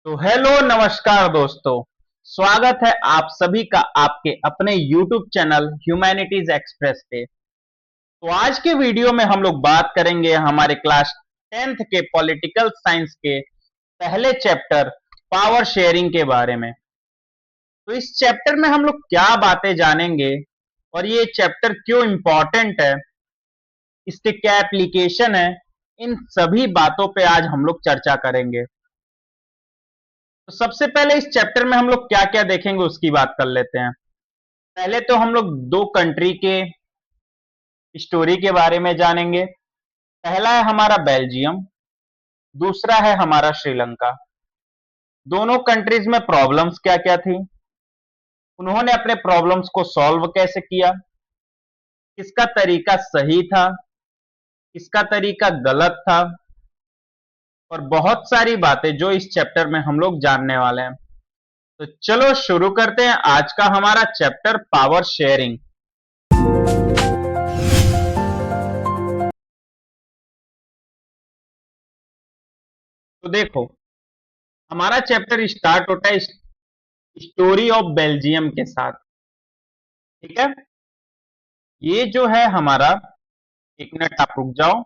तो हेलो नमस्कार दोस्तों। स्वागत है आप सभी का आपके अपने YouTube चैनल ह्यूमैनिटीज एक्सप्रेस पे। तो आज के वीडियो में हम लोग बात करेंगे हमारे क्लास 10th के पॉलिटिकल साइंस के पहले चैप्टर पावर शेयरिंग के बारे में। तो इस चैप्टर में हम लोग क्या बातें जानेंगे और ये चैप्टर क्यों इंपॉर्टेंट है, इसके क्या एप्लीकेशन है, इन सभी बातों पे आज हम लोग चर्चा करेंगे। तो सबसे पहले इस चैप्टर में हम लोग क्या क्या देखेंगे उसकी बात कर लेते हैं। पहले तो हम लोग दो कंट्री के स्टोरी के बारे में जानेंगे। पहला है हमारा बेल्जियम, दूसरा है हमारा श्रीलंका। दोनों कंट्रीज में प्रॉब्लम्स क्या क्या थी, उन्होंने अपने प्रॉब्लम्स को सॉल्व कैसे किया, किसका तरीका सही था, किसका तरीका गलत था, और बहुत सारी बातें जो इस चैप्टर में हम लोग जानने वाले हैं। तो चलो शुरू करते हैं आज का हमारा चैप्टर पावर शेयरिंग। तो देखो, हमारा चैप्टर स्टार्ट होता है स्टोरी ऑफ बेल्जियम के साथ। ठीक है, ये जो है हमारा, एक मिनट आप रुक जाओ।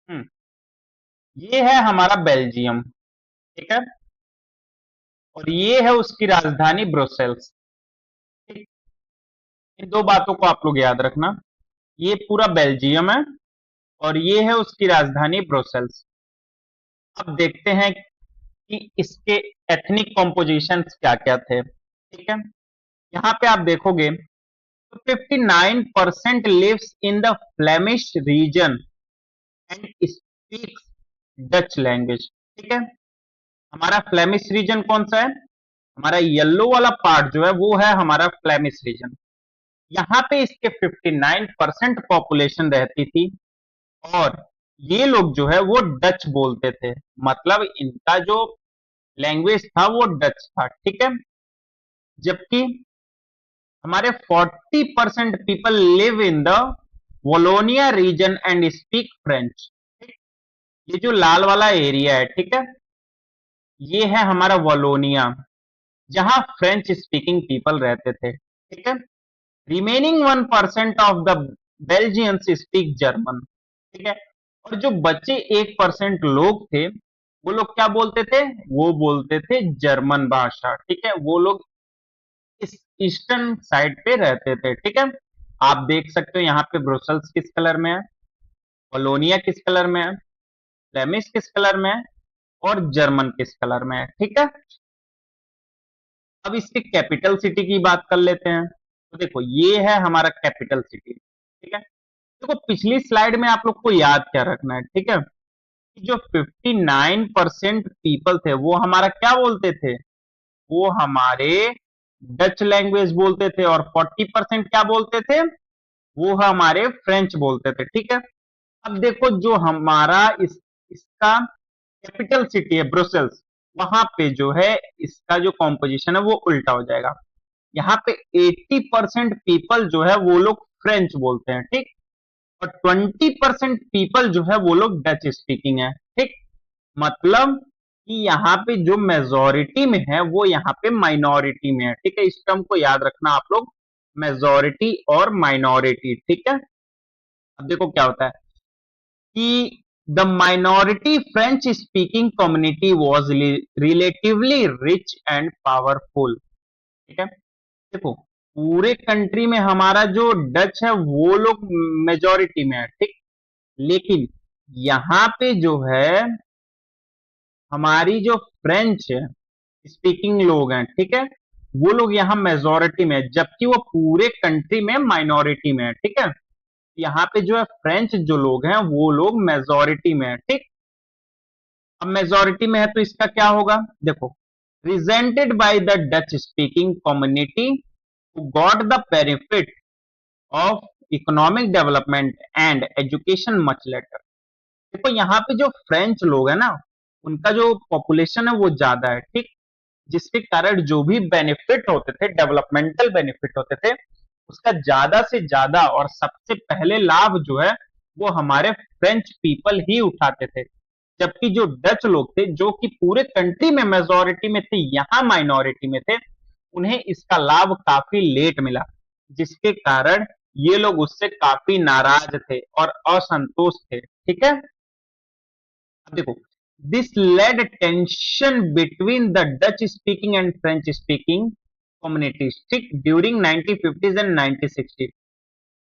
हम्म ये है हमारा बेल्जियम। ठीक है, और ये है उसकी राजधानी ब्रुसेल्स। ठीक, इन दो बातों को आप लोग याद रखना। ये पूरा बेल्जियम है और ये है उसकी राजधानी ब्रुसेल्स। अब देखते हैं कि इसके एथनिक कॉम्पोजिशंस क्या क्या थे। ठीक है, यहाँ पे आप देखोगे तो 59% lives in the Flemish region and speaks Dutch language. ठीक है, हमारा फ्लेमिश रीजन कौन सा है? हमारा येलो वाला पार्ट जो है वो है हमारा फ्लेमिश रीजन। यहाँ पे इसके 59% पॉपुलेशन रहती थी और ये लोग जो है वो डच बोलते थे। मतलब इनका जो लैंग्वेज था वो डच था। ठीक है, जबकि हमारे 40% people live in the Wallonia region and speak French. ये जो लाल वाला एरिया है, ठीक है, ये है हमारा वोलोनिया, जहां फ्रेंच स्पीकिंग पीपल रहते थे। ठीक है, remaining 1% of the Belgians speak German. ठीक है, और जो बचे 1% लोग थे वो लोग क्या बोलते थे? वो बोलते थे जर्मन भाषा। ठीक है, वो लोग इस ईस्टर्न साइड पे रहते थे। ठीक है, आप देख सकते हो यहाँ पे ब्रुसेल्स किस कलर में है, कोलोनिया किस कलर में है, फ्लेमिश किस कलर में है, और जर्मन किस कलर में है। ठीक है, अब इसके कैपिटल सिटी की बात कर लेते हैं। तो देखो, ये है हमारा कैपिटल सिटी। ठीक है, देखो पिछली स्लाइड में आप लोग को याद क्या रखना है। ठीक है, कि जो 59% पीपल थे वो हमारा क्या बोलते थे? वो हमारे डच लैंग्वेज बोलते थे और 40% क्या बोलते थे? वो हमारे फ्रेंच बोलते थे। ठीक है, अब देखो जो हमारा इसका कैपिटल सिटी है ब्रुसेल्स, वहां पे जो है इसका जो कॉम्पोजिशन है वो उल्टा हो जाएगा। यहाँ पे 80% पीपल जो है वो लोग फ्रेंच बोलते हैं। ठीक, और 20% पीपल जो है वो लोग डच स्पीकिंग है। ठीक, मतलब कि यहाँ पे जो मेजोरिटी में है वो यहाँ पे माइनॉरिटी में है। ठीक है, इस टर्म को याद रखना आप लोग, मेजोरिटी और माइनॉरिटी। ठीक है, अब देखो क्या होता है कि the minority French speaking community was relatively rich and powerful. ठीक है, देखो पूरे कंट्री में हमारा जो डच है वो लोग मेजोरिटी में है। ठीक, लेकिन यहाँ पे जो है हमारी जो फ्रेंच स्पीकिंग लोग हैं, ठीक है, वो लोग यहाँ मेजोरिटी में है, जबकि वो पूरे कंट्री में माइनॉरिटी में है। ठीक है, यहाँ पे जो है फ्रेंच जो लोग हैं वो लोग मेजोरिटी में है। ठीक, अब मेजोरिटी में है तो इसका क्या होगा? देखो, resented by the Dutch speaking community got the benefit of economic development and education much later. देखो यहाँ पे जो फ्रेंच लोग है ना, उनका जो पॉपुलेशन है वो ज्यादा है। ठीक, जिसके कारण जो भी बेनिफिट होते थे, डेवलपमेंटल बेनिफिट होते थे, उसका ज्यादा से ज्यादा और सबसे पहले लाभ जो है वो हमारे फ्रेंच पीपल ही उठाते थे। जबकि जो डच लोग थे, जो कि पूरे कंट्री में मेजोरिटी में थे, यहाँ माइनॉरिटी में थे, उन्हें इसका लाभ काफी लेट मिला, जिसके कारण ये लोग उससे काफी नाराज थे और असंतुष्ट थे। ठीक है, अब देखो, this led tension between the Dutch speaking and French speaking communities, ठीक, ड्यूरिंग 1950s एंड 1960।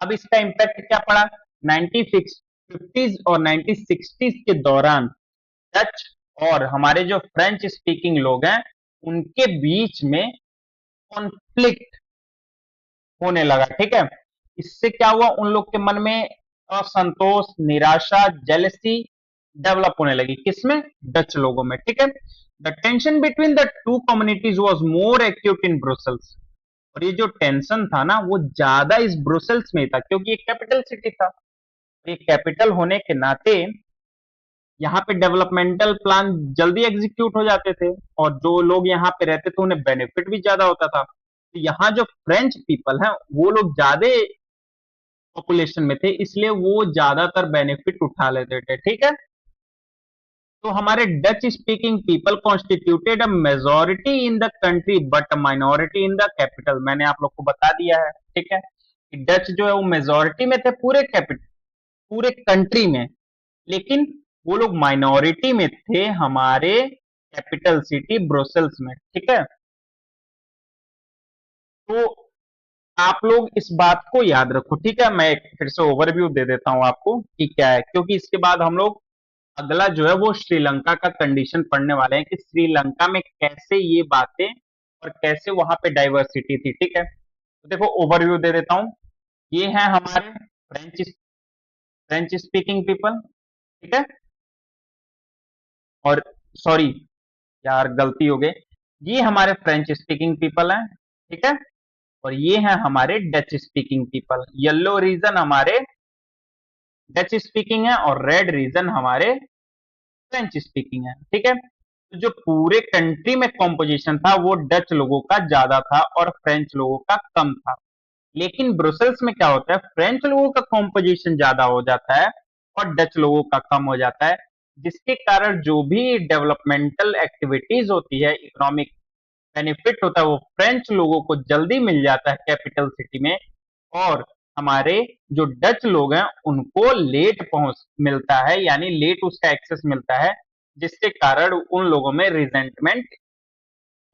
अब इसका इम्पैक्ट क्या पड़ा 1950s और 1960s के दौरान? डच और हमारे जो फ्रेंच स्पीकिंग लोग हैं, उनके बीच में कॉन्फ्लिक्ट होने लगा। ठीक है, इससे क्या हुआ, उन लोग के मन में असंतोष, निराशा, जेलसी डेवलप होने लगी। किसमें? डच लोगों में। ठीक है, the tension between the to communities was more acute in Brussels. और ये जो टेंशन था ना, वो ज्यादा इस ब्रुसेल्स में था, क्योंकि ये कैपिटल सिटी था। ये कैपिटल होने के नाते यहाँ पे डेवलपमेंटल प्लान जल्दी एग्जीक्यूट हो जाते थे, और जो लोग यहाँ पे रहते थे उन्हें बेनिफिट भी ज्यादा होता था। तो यहाँ जो फ्रेंच पीपल हैं, वो लोग ज्यादा पॉपुलेशन में थे, इसलिए वो ज्यादातर बेनिफिट उठा लेते थे। ठीक है, तो हमारे Dutch speaking people constituted a majority in the country but minority in the capital. मैंने आप लोग को बता दिया है। ठीक है, कि डच जो है वो मेजोरिटी में थे पूरे कैपिटल, पूरे कंट्री में, लेकिन वो लोग माइनॉरिटी में थे हमारे कैपिटल सिटी ब्रुसेल्स में। ठीक है, तो आप लोग इस बात को याद रखो। ठीक है, मैं एक फिर से ओवरव्यू दे देता हूं आपको कि क्या है, क्योंकि इसके बाद हम लोग अगला जो है वो श्रीलंका का कंडीशन पढ़ने वाले हैं कि श्रीलंका में कैसे ये बातें और कैसे वहां पे डाइवर्सिटी थी। ठीक है, तो देखो ओवरव्यू दे देता हूं। ये है हमारे फ्रेंच फ्रेंच स्पीकिंग पीपल। ठीक है, और सॉरी यार, गलती हो गई, ये हमारे फ्रेंच स्पीकिंग पीपल हैं। ठीक है, और ये हैं हमारे Dutch speaking people. Yellow region हमारे डच स्पीकिंग है और रेड रीजन हमारे फ्रेंच स्पीकिंग है। ठीक है, तो जो पूरे कंट्री में कॉम्पोजिशन था वो डच लोगों का ज्यादा था और फ्रेंच लोगों का कम था। लेकिन ब्रुसेल्स में क्या होता है, फ्रेंच लोगों का कॉम्पोजिशन ज्यादा हो जाता है और डच लोगों का कम हो जाता है, जिसके कारण जो भी डेवलपमेंटल एक्टिविटीज होती है, इकोनॉमिक बेनिफिट होता है, वो फ्रेंच लोगों को जल्दी मिल जाता है कैपिटल सिटी में, और हमारे जो डच लोग हैं उनको लेट पहुंच मिलता है, यानी लेट उसका एक्सेस मिलता है, जिसके कारण उन लोगों में रिजेंटमेंट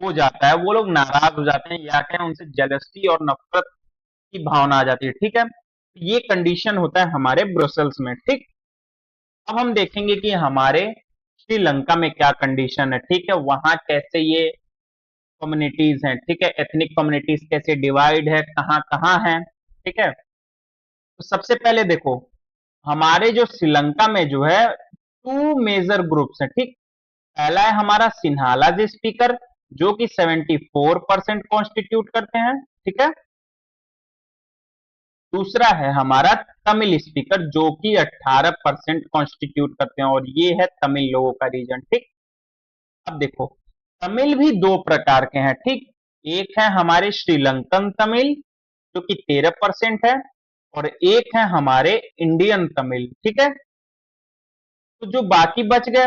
हो जाता है, वो लोग नाराज हो जाते हैं, या कहें उनसे जेलसी और नफरत की भावना आ जाती है। ठीक है, ये कंडीशन होता है हमारे ब्रुसेल्स में। ठीक, अब हम देखेंगे कि हमारे श्रीलंका में क्या कंडीशन है। ठीक है, वहां कैसे ये कम्युनिटीज हैं, ठीक है, एथनिक कम्युनिटीज कैसे डिवाइड है, कहाँ कहाँ है। ठीक है, तो सबसे पहले देखो, हमारे जो श्रीलंका में जो है टू मेजर ग्रुप्स हैं। ठीक, पहला है हमारा सिन्हाला स्पीकर, जो कि 74% कॉन्स्टिट्यूट करते हैं। ठीक है, दूसरा है हमारा तमिल स्पीकर, जो कि 18% कॉन्स्टिट्यूट करते हैं, और ये है तमिल लोगों का रीजन। ठीक, अब देखो, तमिल भी दो प्रकार के हैं। ठीक, एक है हमारे श्रीलंकन तमिल, जो कि 13% है, और एक है हमारे इंडियन तमिल। ठीक है, तो जो बाकी बच गए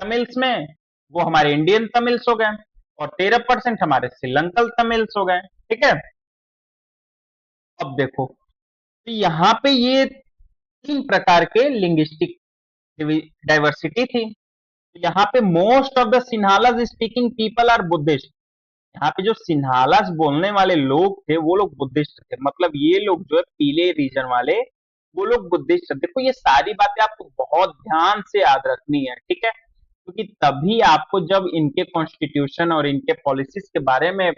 तमिल्स में, वो हमारे इंडियन तमिल्स हो गए, और 13% हमारे श्रीलंकन तमिल्स हो गए। ठीक है, अब देखो, तो यहाँ पे ये तीन प्रकार के लिंग्विस्टिक डाइवर्सिटी थी। तो यहाँ पे most of the Sinhalas speaking people are Buddhist. यहाँ पे जो सिन्हालास बोलने वाले लोग थे वो लोग बुद्धिस्ट थे, मतलब ये लोग जो है पीले रीजन वाले, वो लोग बुद्धिस्ट थे। देखो, ये सारी बातें आपको बहुत ध्यान से याद रखनी है। ठीक है, क्योंकि तभी आपको जब इनके कॉन्स्टिट्यूशन और इनके पॉलिसीज के बारे में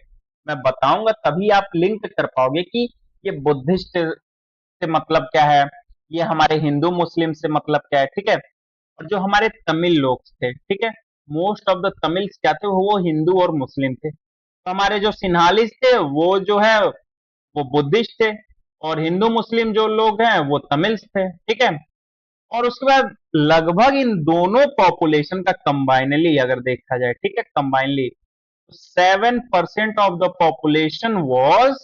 मैं बताऊंगा, तभी आप लिंक कर पाओगे कि ये बुद्धिस्ट से मतलब क्या है, ये हमारे हिंदू मुस्लिम से मतलब क्या है। ठीक है, और जो हमारे तमिल लोग थे, ठीक है, मोस्ट ऑफ द तमिल्स क्या थे, वो हिंदू और मुस्लिम थे। तो हमारे जो सिन्हालिस थे वो जो है वो बुद्धिस्ट थे, और हिंदू मुस्लिम जो लोग हैं वो तमिल्स थे। ठीक है, और उसके बाद लगभग इन दोनों पॉपुलेशन का कंबाइनली अगर देखा जाए, ठीक है, combinedly 7% of the population was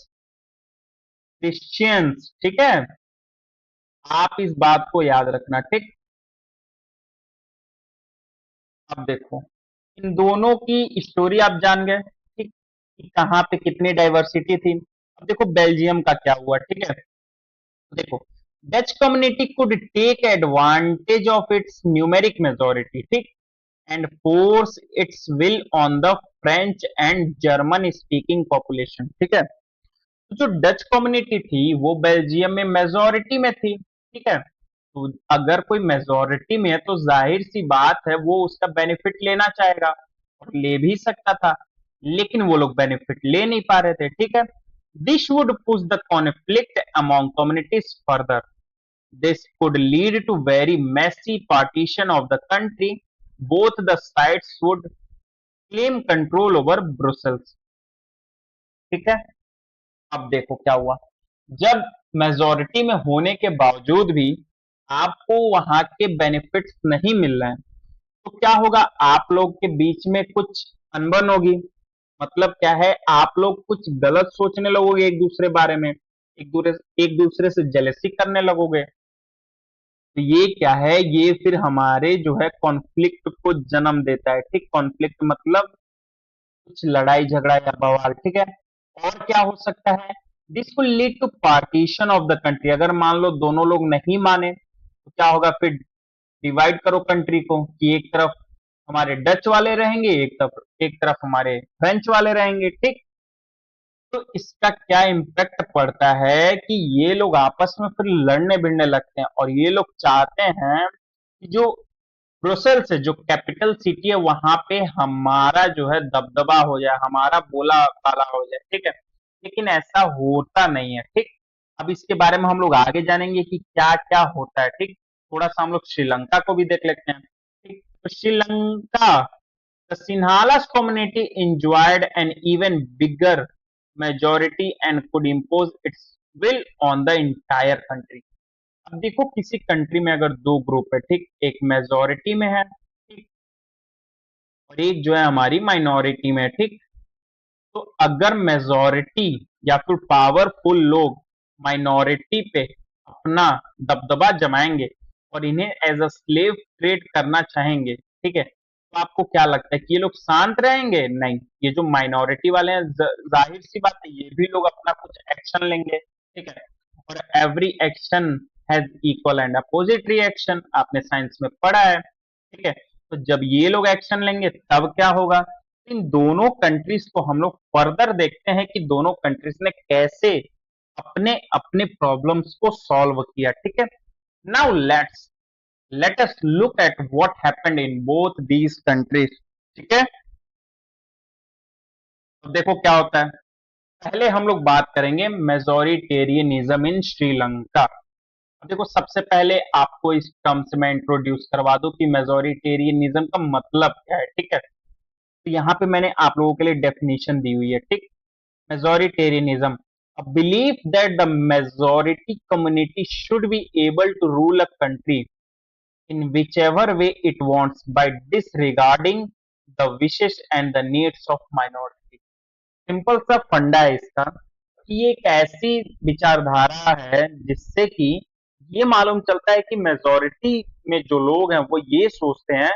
Christians. ठीक है, आप इस बात को याद रखना। ठीक, अब देखो, इन दोनों की स्टोरी आप जान गए, ठीक, कि कहाँ पे कितनी डाइवर्सिटी थी। अब देखो बेल्जियम का क्या हुआ, ठीक है। देखो, Dutch community could take advantage of its numeric majority, ठीक, and force its will on the French and German speaking population, ठीक है। तो जो डच कम्युनिटी थी वो बेल्जियम में मेजोरिटी में थी, ठीक है। तो अगर कोई मेजोरिटी में है तो जाहिर सी बात है वो उसका बेनिफिट लेना चाहेगा, और ले भी सकता था, लेकिन वो लोग बेनिफिट ले नहीं पा रहे थे, ठीक है। This would push the conflict among communities further. This could lead to very messy partition of the country. Both the sides would claim control over Brussels, ठीक है। अब देखो क्या हुआ, जब मेजोरिटी में होने के बावजूद भी आपको वहां के बेनिफिट्स नहीं मिल रहे हैं, तो क्या होगा, आप लोग के बीच में कुछ अनबन होगी। मतलब क्या है, आप लोग कुछ गलत सोचने लगोगे एक दूसरे बारे में, एक दूसरे से जेलसी करने लगोगे। तो ये क्या है, ये फिर हमारे जो है कॉन्फ्लिक्ट को जन्म देता है, ठीक। कॉन्फ्लिक्ट मतलब कुछ लड़ाई झगड़ा या बवाल, ठीक है। और क्या हो सकता है, this will lead to partition of the country. अगर मान लो दोनों लोग नहीं माने तो क्या होगा, फिर डिवाइड करो कंट्री को, कि एक तरफ हमारे डच वाले रहेंगे, एक तरफ हमारे फ्रेंच वाले रहेंगे, ठीक। तो इसका क्या इम्पैक्ट पड़ता है कि ये लोग आपस में फिर लड़ने भिड़ने लगते हैं, और ये लोग चाहते हैं कि जो ब्रुसेल्स है, जो कैपिटल सिटी है, वहां पे हमारा जो है दबदबा हो जाए, हमारा बोला बाला हो जाए, ठीक है। लेकिन ऐसा होता नहीं है, ठीक। अब इसके बारे में हम लोग आगे जानेंगे कि क्या क्या होता है, ठीक। थोड़ा सा हम लोग श्रीलंका को भी देख लेते हैं, ठीक। तो Sri Lanka, the Sinhalas community enjoyed an even bigger majority and could impose its will on the entire country. अब देखो, किसी कंट्री में अगर दो ग्रुप है, ठीक, एक मेजोरिटी में है, ठीक, और एक जो है हमारी माइनॉरिटी में है, ठीक। तो अगर मेजोरिटी या फिर पावरफुल लोग माइनॉरिटी पे अपना दबदबा जमाएंगे और इन्हें एज अ स्लेव ट्रेड करना चाहेंगे, ठीक है, तो आपको क्या लगता है कि ये लोग शांत रहेंगे? नहीं, ये जो माइनॉरिटी वाले हैं, जाहिर सी बात है ये भी लोग अपना कुछ एक्शन लेंगे, ठीक है। और every action has equal and opposite reaction, आपने साइंस में पढ़ा है, ठीक है। तो जब ये लोग एक्शन लेंगे तब क्या होगा, इन दोनों कंट्रीज को हम लोग फर्दर देखते हैं कि दोनों कंट्रीज ने कैसे अपने अपने प्रॉब्लम्स को सॉल्व किया, ठीक है। Now let us look at what happened in both these countries, ठीक है। तो देखो क्या होता है, पहले हम लोग बात करेंगे मेजोरिटेरियनिज्म इन श्रीलंका। अब देखो, सबसे पहले आपको इस टर्म से मैं इंट्रोड्यूस करवा दूं कि मेजोरिटेरियनिज्म का मतलब क्या है, ठीक है। तो यहाँ पे मैंने आप लोगों के लिए डेफिनेशन दी हुई है, ठीक। Majoritarianism, a belief that the majority community should be able to rule a country in whichever way it wants by disregarding the wishes and the needs of minority. Simple सा फंडा है इसका, कि ये एक ऐसी विचारधारा है जिससे कि ये मालूम चलता है कि मेजोरिटी में जो लोग हैं वो ये सोचते हैं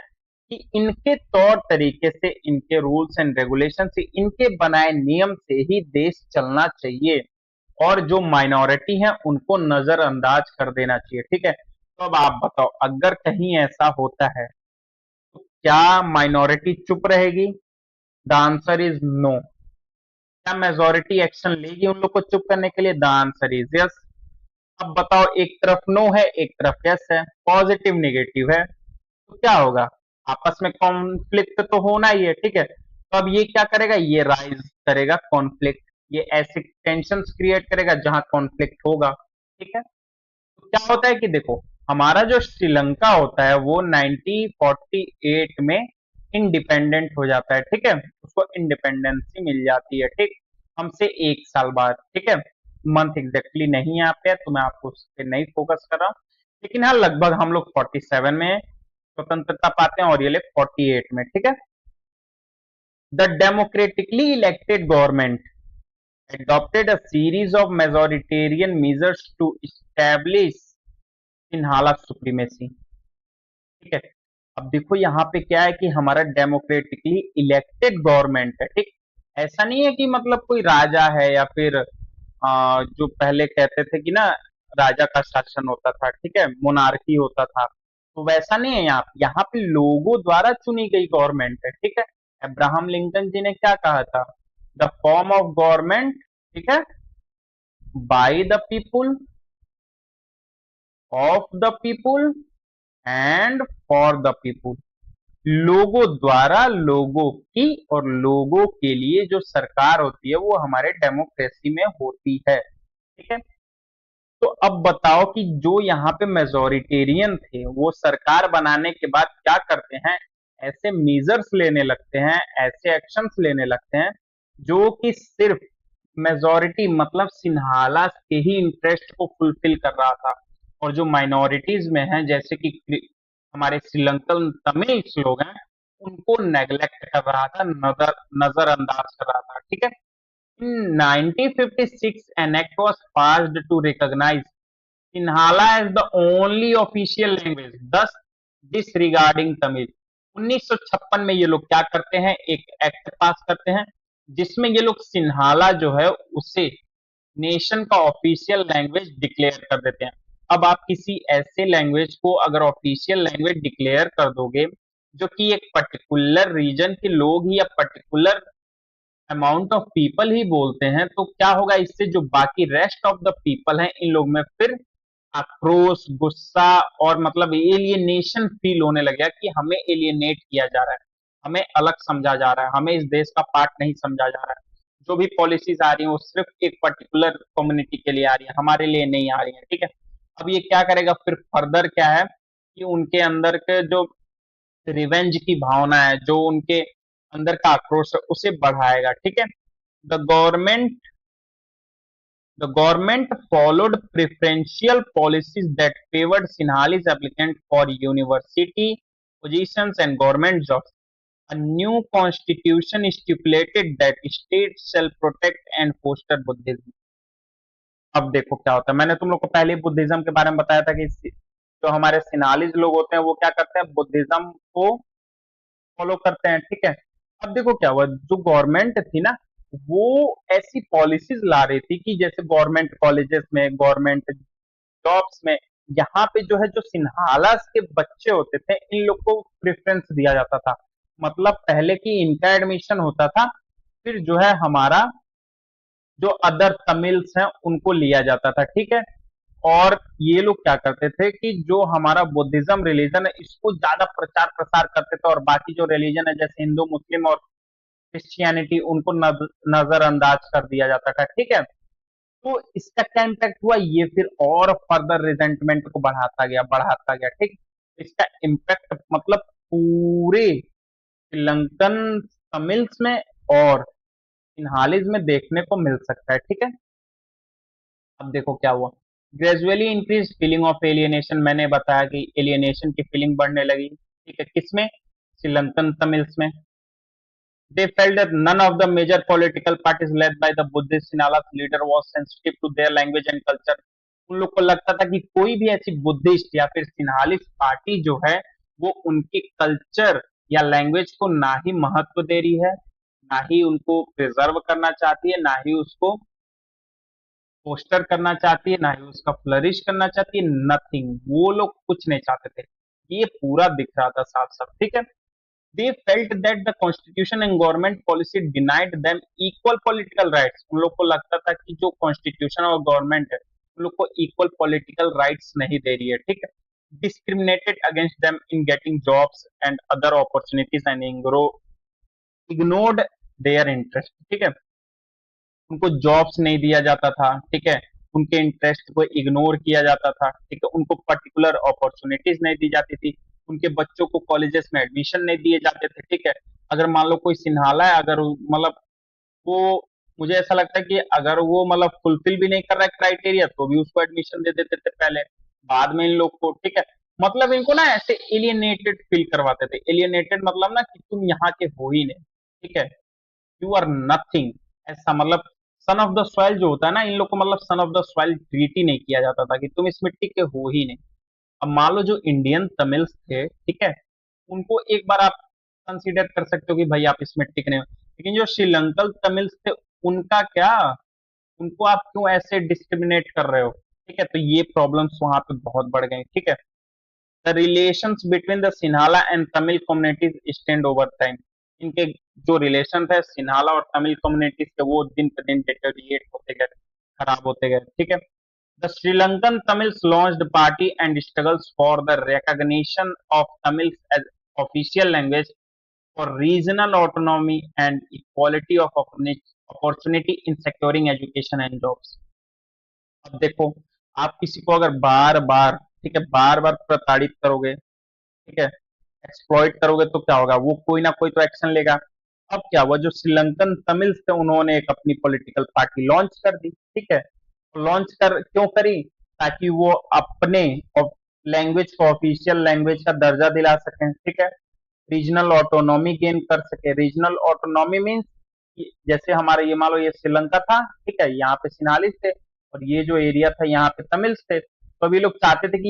कि इनके तौर तरीके से, इनके रूल्स एंड रेगुलेशन से, इनके बनाए नियम से ही देश चलना चाहिए, और जो माइनॉरिटी है उनको नजरअंदाज कर देना चाहिए, ठीक है। तो अब आप बताओ, अगर कहीं ऐसा होता है तो क्या माइनॉरिटी चुप रहेगी? The answer is no. क्या मेजोरिटी एक्शन लेगी उन लोग को चुप करने के लिए? The answer is yes. अब बताओ, एक तरफ नो है, एक तरफ यस है, पॉजिटिव नेगेटिव है, तो क्या होगा, आपस में कॉन्फ्लिक्ट तो होना ही है, ठीक है। तो अब ये क्या करेगा, ये राइज करेगा कॉन्फ्लिक्ट, ये ऐसे टेंशन क्रिएट करेगा जहां कॉन्फ्लिक्ट होगा, ठीक है। तो क्या होता है कि देखो, हमारा जो श्रीलंका होता है वो 1948 में इंडिपेंडेंट हो जाता है, ठीक है। उसको इंडिपेंडेंसी मिल जाती है, ठीक, हमसे एक साल बाद, ठीक है। मंथ एग्जैक्टली नहीं यहाँ पे है तो मैं आपको उस पर नहीं फोकस कर रहा हूँ, लेकिन हाँ लगभग हम लोग 47 में स्वतंत्रता पाते हैं और ये लोग 48 में, ठीक है। The democratically elected government adopted a series of majoritarian measures to establish Sinhala supremacy, ठीक है। अब देखो यहाँ पे क्या है कि हमारा डेमोक्रेटिकली इलेक्टेड गवर्नमेंट है, ठीक। ऐसा नहीं है कि मतलब कोई राजा है या फिर जो पहले कहते थे कि ना राजा का शासन होता था, ठीक है, मोनार्की होता था, तो वैसा नहीं है। यहाँ पे लोगों द्वारा चुनी गई गवर्नमेंट है, ठीक है। अब्राहम लिंकन जी ने क्या कहा था? द फॉर्म ऑफ गवर्नमेंट, ठीक है, by the people, of the people and for the people. लोगों द्वारा लोगों की और लोगों के लिए जो सरकार होती है वो हमारे डेमोक्रेसी में होती है, ठीक है। तो अब बताओ कि जो यहाँ पे मेजोरिटेरियन थे वो सरकार बनाने के बाद क्या करते हैं? ऐसे मेजर्स लेने लगते हैं, ऐसे एक्शंस लेने लगते हैं जो कि सिर्फ मेजोरिटी मतलब सिन्हाला के ही इंटरेस्ट को फुलफिल कर रहा था, और जो माइनॉरिटीज में हैं जैसे कि हमारे श्रीलंकन तमिल्स लोग हैं उनको नेग्लेक्ट कर रहा था, नजरअंदाज कर रहा था, ठीक है। In 1956, an act was passed to recognize Sinhala as the only official language, thus disregarding Tamil। 1956 में ये लोग क्या करते हैं? एक एक्ट पास करते हैं जिसमें ये लोग सिन्हाला जो है उसे नेशन का ऑफिशियल लैंग्वेज डिक्लेयर कर देते हैं। अब आप किसी ऐसे लैंग्वेज को अगर ऑफिशियल लैंग्वेज डिक्लेयर कर दोगे जो कि एक पर्टिकुलर रीजन के लोग ही या पर्टिकुलर अमाउंट ऑफ पीपल ही बोलते हैं, तो क्या होगा इससे? जो बाकी रेस्ट ऑफ द पीपल हैं इन लोग में फिर आक्रोश, गुस्सा और मतलब एलियनेशन फील होने लग गया कि हमें एलियनेट किया जा रहा है, हमें अलग समझा जा रहा है, हमें इस देश का पार्ट नहीं समझा जा रहा है। जो भी पॉलिसीज आ रही है वो सिर्फ एक पर्टिकुलर कम्युनिटी के लिए आ रही है, हमारे लिए नहीं आ रही है, ठीक है। अब ये क्या करेगा फिर फर्दर क्या है कि उनके अंदर के जो रिवेंज की भावना है, जो उनके अंदर का आक्रोश है उसे बढ़ाएगा, ठीक है। The government the government followed preferential policies that favored Sinhalese applicants for university positions and government jobs. A new constitution stipulated that states shall protect and foster Buddhism। अब देखो क्या होता है, मैंने तुम लोग को पहले बुद्धिज्म के बारे में बताया था कि जो हमारे सिन्हालीज लोग होते हैं वो क्या करते हैं? बुद्धिज्म को फॉलो करते हैं, ठीक है। अब देखो क्या हुआ, जो गवर्नमेंट थी ना वो ऐसी पॉलिसीज ला रही थी कि जैसे गवर्नमेंट कॉलेजेस में, गवर्नमेंट जॉब्स में, यहाँ पे जो है जो सिन्हाला के बच्चे होते थे इन लोग को प्रेफरेंस दिया जाता था। मतलब पहले की इनका एडमिशन होता था, फिर जो है हमारा जो अदर तमिल्स हैं उनको लिया जाता था, ठीक है। और ये लोग क्या करते थे कि जो हमारा बुद्धिज्म रिलीजन है इसको ज्यादा प्रचार प्रसार करते थे, और बाकी जो रिलीजन है जैसे हिंदू, मुस्लिम और क्रिश्चियनिटी उनको नजरअंदाज कर दिया जाता था, ठीक है। तो इसका क्या इम्पैक्ट हुआ? ये फिर और फर्दर रिजेंटमेंट को बढ़ाता गया, ठीक। इसका इम्पैक्ट मतलब पूरे श्रीलंकन तमिल्स में और सिन्हालीज में देखने को मिल सकता है, ठीक है। अब देखो क्या हुआ, gradually increase feeling of alienation. मैंने बताया कि एलियनेशन की फीलिंग बढ़ने लगी, ठीक है, किसमें? श्रीलंकन तमिल्स में। They felt that none of the major political parties led by the Buddhist Sinhala's leader was sensitive to their language and culture। उन लोग को लगता था कि कोई भी ऐसी बुद्धिस्ट या फिर सिन्हालिस पार्टी जो है वो उनके कल्चर या लैंग्वेज को ना ही महत्व दे रही है, ना ही उनको प्रिजर्व करना चाहती है, ना ही उसको पोस्टर करना चाहती है, ना ही उसका फ्लरिश करना चाहती है, नथिंग। वो लोग कुछ नहीं चाहते थे, ये पूरा दिख रहा था साफ साफ, ठीक है। They felt that the constitution and government policy denied them equal political rights। उन लोग को लगता था कि जो कॉन्स्टिट्यूशन और गवर्नमेंट है उन लोग को इक्वल पॉलिटिकल राइट्स नहीं दे रही है, ठीक है। Discriminated against them in getting jobs and other opportunities and ignored their interest, ठीक है। उनको जॉब्स नहीं दिया जाता था, ठीक है, उनके इंटरेस्ट को इग्नोर किया जाता था, ठीक है, उनको पर्टिकुलर अपॉर्चुनिटीज नहीं दी जाती थी, उनके बच्चों को कॉलेजेस में एडमिशन नहीं दिए जाते थे, ठीक है। अगर मान लो कोई सिन्हाला है, अगर मतलब वो, मुझे ऐसा लगता है कि अगर वो मतलब फुलफिल भी नहीं कर रहा है क्राइटेरिया तो भी उसको एडमिशन दे देते थे पहले, बाद में इन लोग को, ठीक है। मतलब इनको ना ऐसे एलियनेटेड फील करवाते थे। एलियनेटेड मतलब ना कि तुम यहाँ के हो ही नहीं, ठीक है, यू आर नथिंग, ऐसा मतलब सन ऑफ द सॉइल जो होता है ना इन लोग को मतलब son of the soil treat ही नहीं किया जाता था कि तुम इस मिट्टी के हो ही नहीं। अब मान लो जो इंडियन तमिल्स थे, ठीक है, उनको एक बार आप कंसीडर कर सकते हो कि भाई आप इसमें टिक रहे हो। लेकिन जो श्रीलंकन तमिल्स थे, उनका क्या, उनको आप क्यों ऐसे डिस्क्रिमिनेट कर रहे हो? ठीक है, तो ये प्रॉब्लम्स वहां पे बहुत बढ़ गए। ठीक है, the relations between the Sinhala and Tamil communities stand over time. इनके जो रिलेशन है सिन्हाला और तमिल कम्युनिटीज के, वो दिन पे दिन डिटेरिएट होते गए, खराब होते गए। ठीक है, the Sri Lankan Tamils launched party and struggles for the recognition of Tamils as official language for regional autonomy and equality of opportunity in securing education and jobs। अब देखो, आप किसी को अगर बार बार, ठीक है, बार बार प्रताड़ित करोगे, ठीक है, एक्सप्लॉइट करोगे, तो क्या होगा, वो कोई ना कोई तो एक्शन लेगा। अब क्या हुआ, जो श्रीलंकन तमिल्स थे उन्होंने एक अपनी पॉलिटिकल पार्टी लॉन्च कर दी। ठीक है, लॉन्च कर क्यों करी? ताकि वो अपने लैंग्वेज को ऑफिशियल लैंग्वेज का दर्जा दिला सकें। ठीक है, रीजनल ऑटोनॉमी गेन कर सके। रीजनल ऑटोनॉमी मीन्स जैसे हमारे ये मान लो ये श्रीलंका था, ठीक है, यहाँ पे सिनालिस थे और ये जो एरिया था यहाँ पे तमिल्स थे, तो अभी लोग चाहते थे कि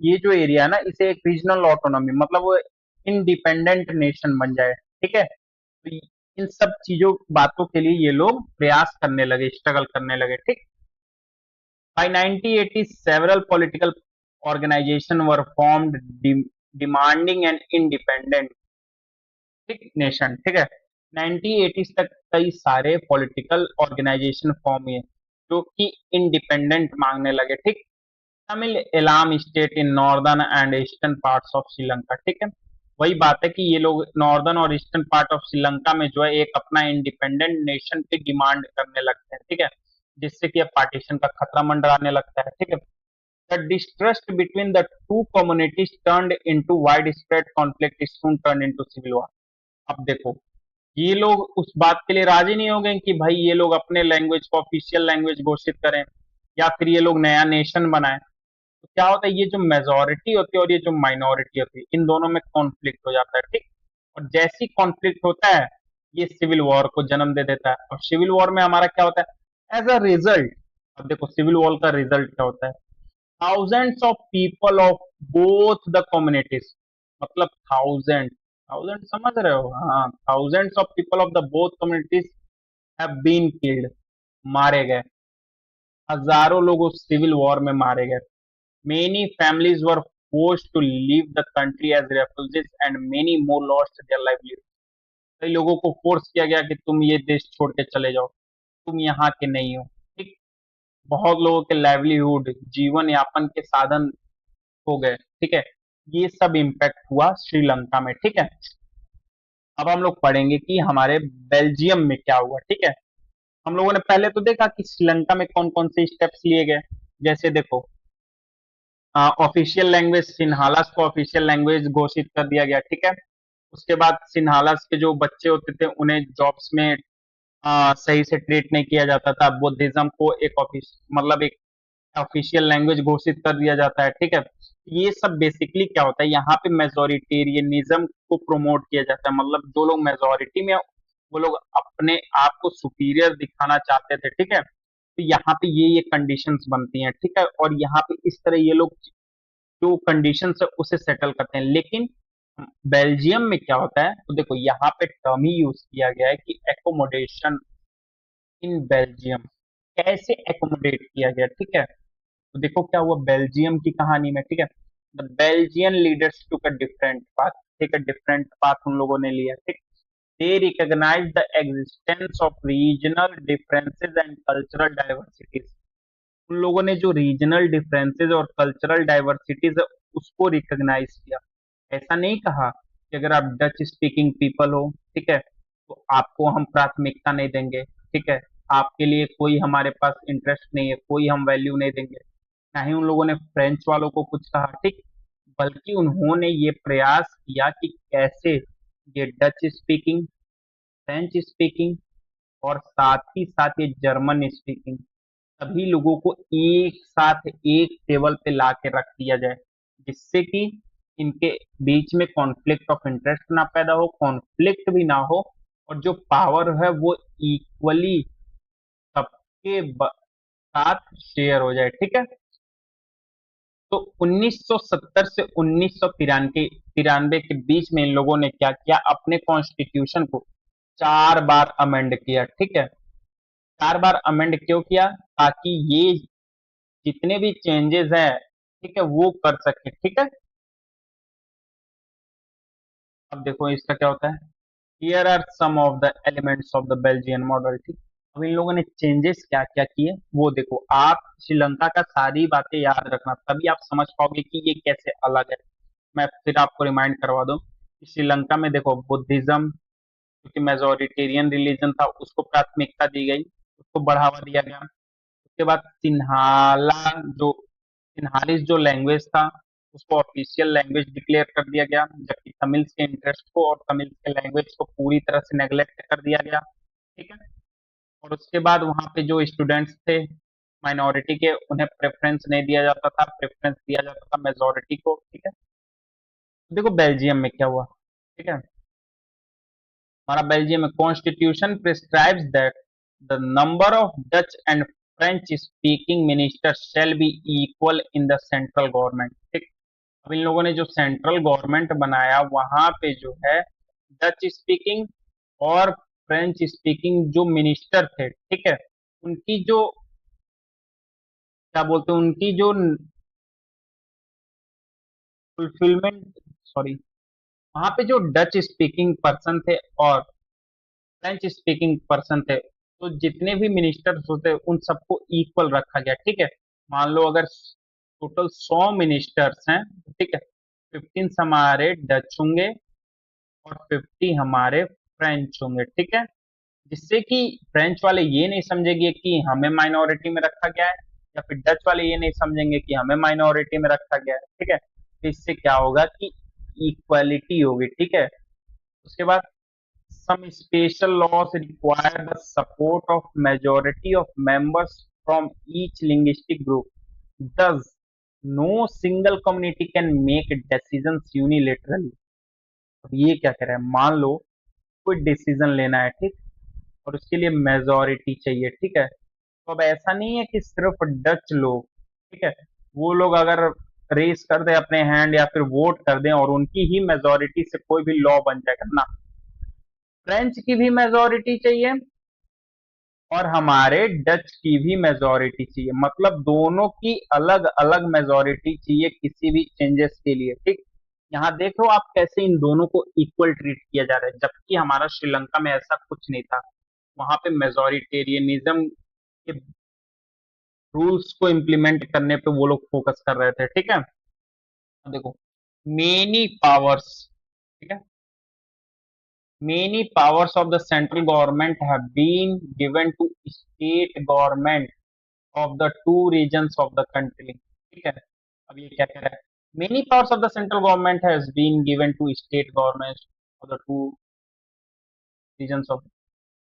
ये जो एरिया है ना, इसे एक रीजनल ऑटोनॉमी मतलब वो इंडिपेंडेंट नेशन बन जाए। ठीक है, तो इन सब चीजों बातों के लिए ये लोग प्रयास करने लगे, स्ट्रगल करने लगे। ठीक, by 1980 several political organizations were formed demanding an independent, ठीक, नेशन। ठीक है, 1980 तक कई सारे पॉलिटिकल ऑर्गेनाइजेशन फॉर्म हुए जो कि इंडिपेंडेंट मांगने लगे। ठीक, Tamil Eelam state in northern and eastern parts of Sri Lanka. ठीक है, वही बात है कि ये लोग नॉर्दर्न और ईस्टर्न पार्ट ऑफ श्रीलंका में जो है एक अपना इंडिपेंडेंट नेशन की डिमांड करने लगते हैं। ठीक है, जिससे कि अब पार्टीशन का खतरा मंडराने लगता है। ठीक है, the distrust between the two communities turned into widespread conflict soon turned into civil war। अब देखो, ये लोग उस बात के लिए राजी नहीं हो गए कि भाई ये लोग अपने लैंग्वेज को ऑफिशियल लैंग्वेज घोषित करें या फिर ये लोग नया नेशन बनाएं। तो क्या होता है, ये जो मेजोरिटी होती है और ये जो माइनॉरिटी होती है, इन दोनों में कॉन्फ्लिक्ट हो जाता है। ठीक, और जैसी कॉन्फ्लिक्ट होता है, ये सिविल वॉर को जन्म दे देता है। और सिविल वॉर में हमारा क्या होता है एज अ रिजल्ट? अब देखो सिविल वॉर का रिजल्ट क्या होता है, thousands of people of both the communities, मतलब थाउजेंड समझ रहे हो, हाँ, thousands of people of the both communities have been killed, मारे गए, हजारों लोग उस सिविल वॉर में मारे गए। Many families were forced to leave the country as refugees and many more lost their livelihood. कई लोगों को फोर्स किया गया कि तुम ये देश छोड़ के चले जाओ, तुम यहाँ के नहीं हो। ठीक, बहुत लोगों के लाइवलीहुड, जीवन यापन के साधन हो गए। ठीक है, ये सब इम्पैक्ट हुआ श्रीलंका में। ठीक है, अब हम लोग पढ़ेंगे कि हमारे बेल्जियम में क्या हुआ। ठीक है, हम लोगों ने पहले तो देखा कि श्रीलंका में कौन कौन से स्टेप्स लिए गए। जैसे देखो, ऑफिशियल लैंग्वेज सिन्हालास को ऑफिशियल लैंग्वेज घोषित कर दिया गया। ठीक है, उसके बाद सिन्हालास के जो बच्चे होते थे उन्हें जॉब्स में सही से ट्रीट नहीं किया जाता था। बुद्धिज्म को एक ऑफिस मतलब एक ऑफिशियल लैंग्वेज घोषित कर दिया जाता है। ठीक है, ये सब बेसिकली क्या होता है, यहाँ पे मेजोरिटेरियनिज्म को प्रमोट किया जाता है। मतलब जो लोग मेजोरिटी में वो लोग अपने आप को सुपीरियर दिखाना चाहते थे। ठीक है, तो यहाँ पे ये कंडीशंस बनती हैं। ठीक है, और यहाँ पे इस तरह ये लोग जो कंडीशंस है उसे सेटल करते हैं। लेकिन बेल्जियम में क्या होता है, तो देखो यहाँ पे टर्म ही यूज किया गया है कि एकोमोडेशन इन बेल्जियम, कैसे एकोमोडेट किया गया। ठीक है, तो देखो क्या हुआ बेल्जियम की कहानी में। ठीक है, the Belgian leaders took a different path. ठीक है, डिफरेंट पाथ उन लोगों ने लिया। ठीक, they recognize the existence of regional differences and cultural diversities. उन लोगों ने जो रीजनल डिफरेंसेस और कल्चरल डाइवर्सिटीज है उसको रिकॉग्नाइज किया। ऐसा नहीं कहा कि अगर आप डच स्पीकिंग पीपल हो, ठीक है, तो आपको हम प्राथमिकता नहीं देंगे। ठीक है, आपके लिए कोई हमारे पास इंटरेस्ट नहीं है, कोई हम वैल्यू नहीं देंगे। ना ही उन लोगों ने फ्रेंच वालों को कुछ कहा। ठीक, बल्कि उन्होंने ये प्रयास किया कि कैसे ये डच स्पीकिंग, फ्रेंच स्पीकिंग और साथ ही साथ ये जर्मन स्पीकिंग सभी लोगों को एक साथ एक टेबल पे ला के रख दिया जाए, जिससे कि इनके बीच में कॉन्फ्लिक्ट ऑफ इंटरेस्ट ना पैदा हो, कॉन्फ्लिक्ट भी ना हो, और जो पावर है वो इक्वली सबके साथ शेयर हो जाए। ठीक है, तो 1970 से 1993 तिरानवे के बीच में इन लोगों ने क्या किया, अपने कॉन्स्टिट्यूशन को 4 बार अमेंड किया। ठीक है, 4 बार अमेंड क्यों किया, ताकि ये जितने भी चेंजेस हैं, ठीक है, वो कर सके। ठीक है, अब देखो इसका क्या होता है, here are some of the elements of the Belgian model. ठीक, अब इन लोगों ने चेंजेस क्या क्या किए वो देखो। आप श्रीलंका का सारी बातें याद रखना, तभी आप समझ पाओगे कि ये कैसे अलग है। मैं फिर आपको रिमाइंड करवा दूं कि श्रीलंका में देखो बुद्धिज्म, क्योंकि मेजोरिटेरियन रिलीजन था, उसको प्राथमिकता दी गई, उसको बढ़ावा दिया गया। उसके बाद सिन्हालिस जो लैंग्वेज था, उसको ऑफिशियल लैंग्वेज डिक्लेयर कर दिया गया, जबकि तमिल्स के इंटरेस्ट को और तमिल के लैंग्वेज को पूरी तरह से नेग्लेक्ट कर दिया गया। ठीक है, और उसके बाद वहाँ पे जो स्टूडेंट्स थे माइनॉरिटी के, उन्हें प्रेफरेंस नहीं दिया जाता था, प्रेफरेंस दिया जाता था मेजोरिटी को। ठीक है, देखो बेल्जियम में क्या हुआ। ठीक है, हमारा बेल्जियम में constitution prescribes that the number of Dutch and French speaking minister shall be equal in the central government. ठीक, अब इन लोगों ने जो सेंट्रल गवर्नमेंट बनाया, वहां पे जो है डच स्पीकिंग और फ्रेंच स्पीकिंग जो मिनिस्टर थे, ठीक है, उनकी जो क्या बोलते हैं, उनकी जो फुलफिलमेंट, सॉरी, वहां पे जो डच स्पीकिंग पर्सन थे और फ्रेंच स्पीकिंग पर्सन थे, तो जितने भी मिनिस्टर्स होते उन सबको इक्वल रखा गया। ठीक है, मान लो अगर टोटल 100 मिनिस्टर्स हैं, ठीक है, 15 हमारे डच होंगे और 50 हमारे फ्रेंच होंगे। ठीक है, जिससे कि फ्रेंच वाले ये नहीं समझेंगे कि हमें माइनॉरिटी में रखा गया है, या फिर डच वाले ये नहीं समझेंगे कि हमें माइनॉरिटी में रखा गया है। ठीक है, तो इससे क्या होगा कि इक्वालिटी होगी। ठीक है, उसके बाद some special laws require the support of majority of members from each linguistic group. Thus, no single community can make decisions unilaterally. अब ये क्या कह रहा है, मान लो कोई डिसीजन लेना है, ठीक, और उसके लिए मेजोरिटी चाहिए। ठीक है, तो अब ऐसा नहीं है कि सिर्फ डच लोग, ठीक है, वो लोग अगर रेस कर दे अपने हैंड या फिर वोट कर दें और उनकी ही मेजोरिटी से कोई भी लॉ बन जाएगा ना, फ्रेंच की भी मेजोरिटी चाहिए और हमारे डच की भी मेजोरिटी चाहिए, मतलब दोनों की अलग अलग मेजोरिटी चाहिए किसी भी चेंजेस के लिए। ठीक, यहाँ देख लो आप कैसे इन दोनों को इक्वल ट्रीट किया जा रहा है, जबकि हमारा श्रीलंका में ऐसा कुछ नहीं था। वहां पे मेजोरिटेरियनिज्म के रूल्स को इम्प्लीमेंट करने पे वो लोग फोकस कर रहे थे। ठीक है, अब देखो मेनी पावर्स, ठीक है, many powers of the central government have been given to state government of the two regions of the country। ठीक है, अब ये क्या कह रहा है, many powers of the central government has been given to state governments of the two regions of the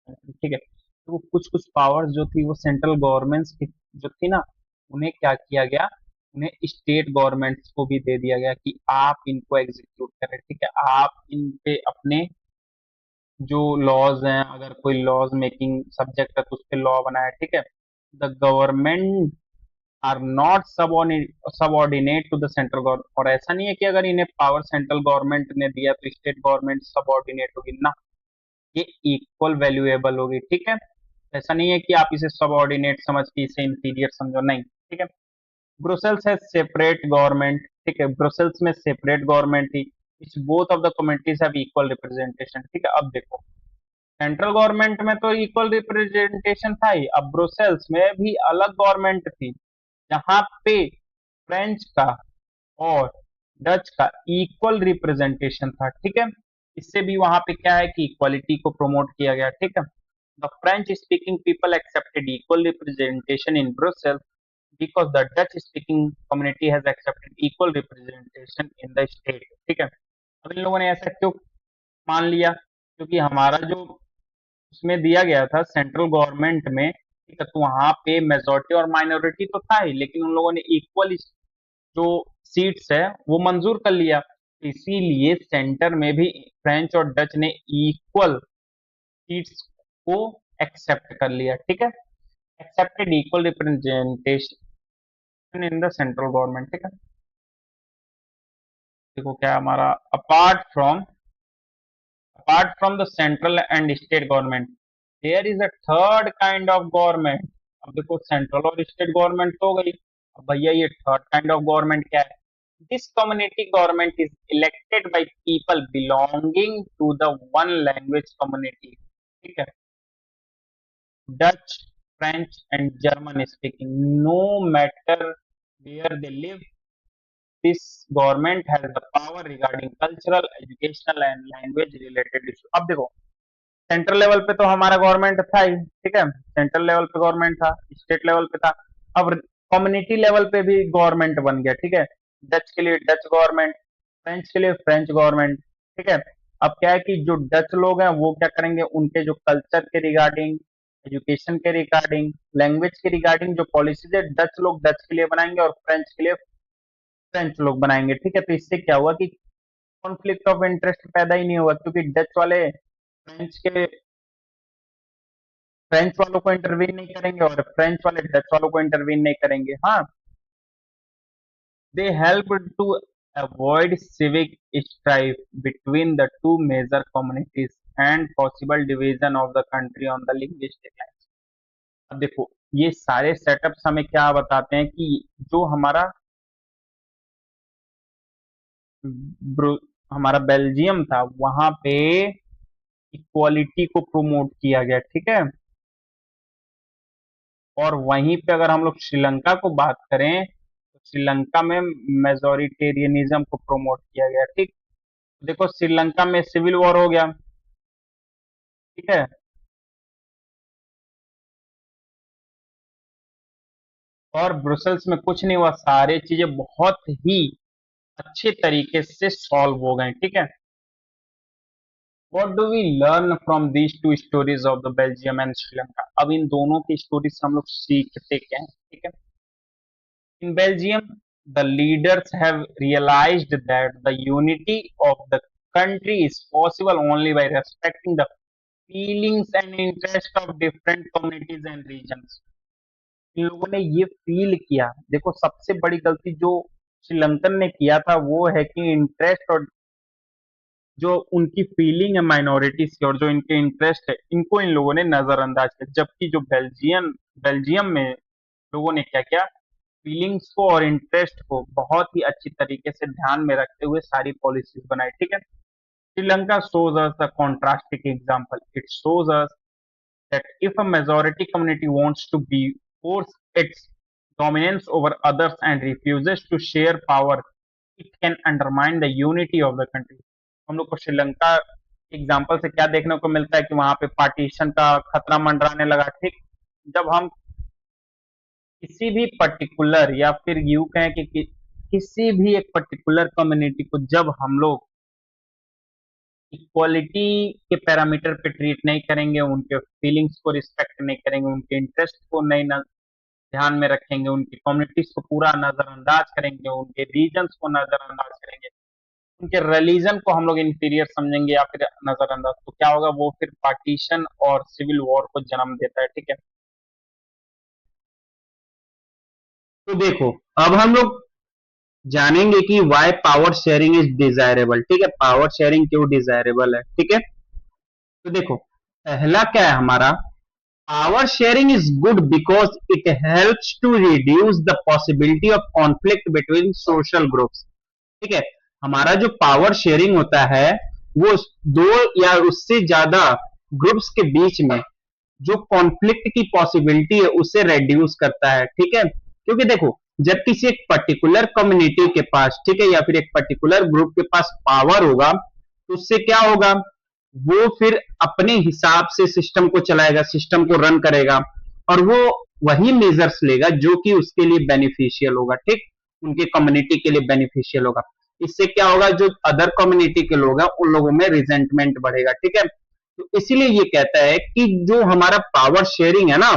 country। ठीक है, तो वो कुछ कुछ पावर्स जो थी वो सेंट्रल गवर्नमेंट्स की जो थी ना, उन्हें क्या किया गया, उन्हें स्टेट गवर्नमेंट्स को भी दे दिया गया कि आप इनको एग्जीक्यूट करें। ठीक है, आप इन पे अपने जो लॉज हैं, अगर कोई लॉज मेकिंग सब्जेक्ट है तो उस पे लॉ बनाए। ठीक है, the government are not subordinate to the central government, और ऐसा नहीं है कि अगर इन्हें पावर सेंट्रल गवर्नमेंट ने दिया तो स्टेट गवर्नमेंट सबऑर्डिनेट होगी ना, ये इक्वल वैल्यूएबल होगी। ठीक है, ऐसा नहीं है कि आप इसे सबऑर्डिनेट समझ के इसे इंफीरियर समझो, नहीं। ठीक है, ब्रुसेल्स है सेपरेट गवर्नमेंट। ठीक है, ब्रुसेल्स में सेपरेट गवर्नमेंट थी, etch both of the communities have equal representation. ठीक है, अब देखो सेंट्रल गवर्नमेंट में तो इक्वल रिप्रेजेंटेशन था ही, अब ब्रुसेल्स में भी अलग गवर्नमेंट थी जहां पे फ्रेंच का और डच का इक्वल रिप्रेजेंटेशन था। ठीक है, इससे भी वहां पे क्या है कि इक्वालिटी को प्रमोट किया गया। ठीक है, the French speaking people accepted equal representation in Brussels because the Dutch speaking community has accepted equal representation in the state। ठीक है, अब इन लोगों ने ऐसा क्यों मान लिया, क्योंकि हमारा जो उसमें दिया गया था सेंट्रल गवर्नमेंट में, ठीक है, तो वहां पे मेजोरिटी और माइनॉरिटी तो था ही, लेकिन उन लोगों ने इक्वल जो सीट्स है वो मंजूर कर लिया, इसीलिए सेंटर में भी फ्रेंच और डच ने इक्वल सीट्स को एक्सेप्ट कर लिया। ठीक है, accepted equal representation in the central government. ठीक है, देखो क्या है हमारा, apart from the central and state government there is a third kind of government. अब देखो सेंट्रल और स्टेट गवर्नमेंट तो हो गई, अब भैया ये थर्ड काइंड ऑफ गवर्नमेंट क्या है? This community government is elected by people belonging to the one language community, ठीक है, Dutch, French and German speaking, no matter where they live, this government has the power regarding cultural, educational and language related issue। अब देखो central level पे तो हमारा government था ही, ठीक है, सेंट्रल लेवल पे गवर्नमेंट था, स्टेट लेवल पे था, अब कम्युनिटी लेवल पे भी गवर्नमेंट बन गया, ठीक है, डच के लिए डच गवर्नमेंट, फ्रेंच के लिए फ्रेंच गवर्नमेंट, ठीक है। अब क्या है कि जो डच लोग हैं वो क्या करेंगे, उनके जो कल्चर के रिगार्डिंग, एजुकेशन के रिगार्डिंग, लैंग्वेज के रिगार्डिंग जो पॉलिसीज है डच लोग डच के लिए बनाएंगे और फ्रेंच के लिए फ्रेंच लोग बनाएंगे, ठीक है। तो इससे क्या हुआ कि कॉन्फ्लिक्ट ऑफ इंटरेस्ट पैदा ही नहीं हुआ, क्योंकि डच वाले फ्रेंच वालों को इंटरवीन नहीं करेंगे और फ्रेंच वाले डच वालों को इंटरवीन नहीं करेंगे। हाँ, they help to avoid civic strife between the two major communities and possible division of the country on the linguistic lines. अब देखो ये सारे सेटअप्स हमें क्या बताते हैं कि जो हमारा बेल्जियम था वहां पे इक्वालिटी को प्रमोट किया गया, ठीक है। और वहीं पे अगर हम लोग श्रीलंका को बात करें तो श्रीलंका में मेजोरिटेरियनिज्म को प्रमोट किया गया, ठीक। देखो श्रीलंका में सिविल वॉर हो गया, ठीक है, और ब्रुसेल्स में कुछ नहीं हुआ, सारे चीजें बहुत ही अच्छे तरीके से सॉल्व हो गए, ठीक है। What do we learn from these two stories of the Belgium and Sri Lanka? अब इन दोनों की स्टोरी से हम लोग सीखते क्या है, ठीक है। In Belgium, the leaders have realized that the unity of the country is possible only by respecting the feelings and interests of different communities and regions। इन लोगों ने ये फील किया, देखो सबसे बड़ी गलती जो श्रीलंकन ने किया था वो है कि इंटरेस्ट और जो उनकी फीलिंग है माइनॉरिटीज की और जो इनके इंटरेस्ट है इनको इन लोगों ने नजरअंदाज किया, जबकि जो बेल्जियम में लोगों ने क्या किया, फीलिंग्स को और इंटरेस्ट को बहुत ही अच्छी तरीके से ध्यान में रखते हुए सारी पॉलिसीज बनाई, ठीक है। Sri Lanka shows us the contrasting example। It shows us that if a majority community wants to be force its dominance over others and refuses to share power, it can undermine the unity of the country। हम लोग को Sri Lanka example से क्या देखने को मिलता है कि वहां पे पार्टीशन का खतरा मंडराने लगा, ठीक। जब हम किसी भी पर्टिकुलर या फिर यूं कहें कि किसी भी एक पर्टिकुलर कम्युनिटी को जब हम लोग इक्वालिटी के पैरामीटर पे ट्रीट नहीं करेंगे, उनके फीलिंग्स को रिस्पेक्ट नहीं करेंगे, उनके इंटरेस्ट को नहीं ध्यान में रखेंगे, उनकी कम्युनिटीज को पूरा नजरअंदाज करेंगे, उनके रीजन्स को नजरअंदाज करेंगे, उनके रिलीजन को हम लोग इंफीरियर समझेंगे या फिर नजरअंदाज, तो क्या होगा, वो फिर पार्टीशन और सिविल वॉर को जन्म देता है, ठीक है। तो देखो अब हम लोग जानेंगे कि why power sharing is desirable, ठीक है, पावर शेयरिंग क्यों डिजायरेबल है, ठीक है। तो देखो पहला क्या है हमारा, power sharing is good because it helps to reduce the possibility of conflict between social groups, ठीक है। हमारा जो पावर शेयरिंग होता है वो दो या उससे ज्यादा ग्रुप्स के बीच में जो कॉन्फ्लिक्ट की पॉसिबिलिटी है उसे रेड्यूस करता है, ठीक है। क्योंकि देखो जब किसी एक पर्टिकुलर कम्युनिटी के पास, ठीक है, या फिर एक पर्टिकुलर ग्रुप के पास पावर होगा तो उससे क्या होगा, वो फिर अपने हिसाब से सिस्टम को चलाएगा, सिस्टम को रन करेगा और वो वही मेजर्स लेगा जो कि उसके लिए बेनिफिशियल होगा, ठीक, उनके कम्युनिटी के लिए बेनिफिशियल होगा। इससे क्या होगा, जो अदर कम्युनिटी के लोग हैं उन लोगों में रिजेंटमेंट बढ़ेगा, ठीक है। तो इसीलिए ये कहता है कि जो हमारा पावर शेयरिंग है ना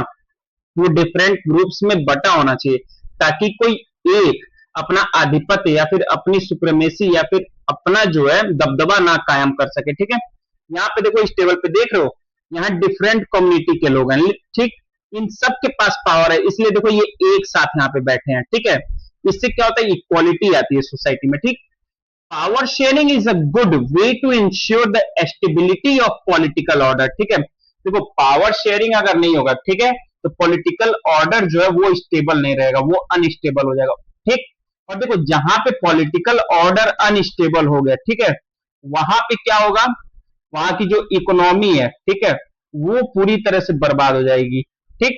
वो डिफरेंट ग्रुप्स में बटा होना चाहिए ताकि कोई एक अपना आधिपत्य या फिर अपनी सुप्रीमेसी या फिर अपना जो है दबदबा ना कायम कर सके, ठीक है। यहाँ पे देखो इस टेबल पे देख रहे हो, यहाँ डिफरेंट कम्युनिटी के लोग हैं, ठीक, इन सब के पास पावर है, इसलिए देखो ये एक साथ यहाँ पे बैठे हैं, ठीक है। इससे क्या होता है, इक्वालिटी आती है सोसाइटी में, ठीक। Power sharing is a good way to ensure the stability of political order. ठीक है, देखो पावर शेयरिंग अगर नहीं होगा, ठीक है, तो पॉलिटिकल ऑर्डर जो है वो स्टेबल नहीं रहेगा, वो अनस्टेबल हो जाएगा। ठीक, और देखो जहां पे पॉलिटिकल ऑर्डर अनस्टेबल हो गया, ठीक है, वहां पे क्या होगा, वहां की जो इकोनॉमी है, ठीक है, वो पूरी तरह से बर्बाद हो जाएगी। ठीक,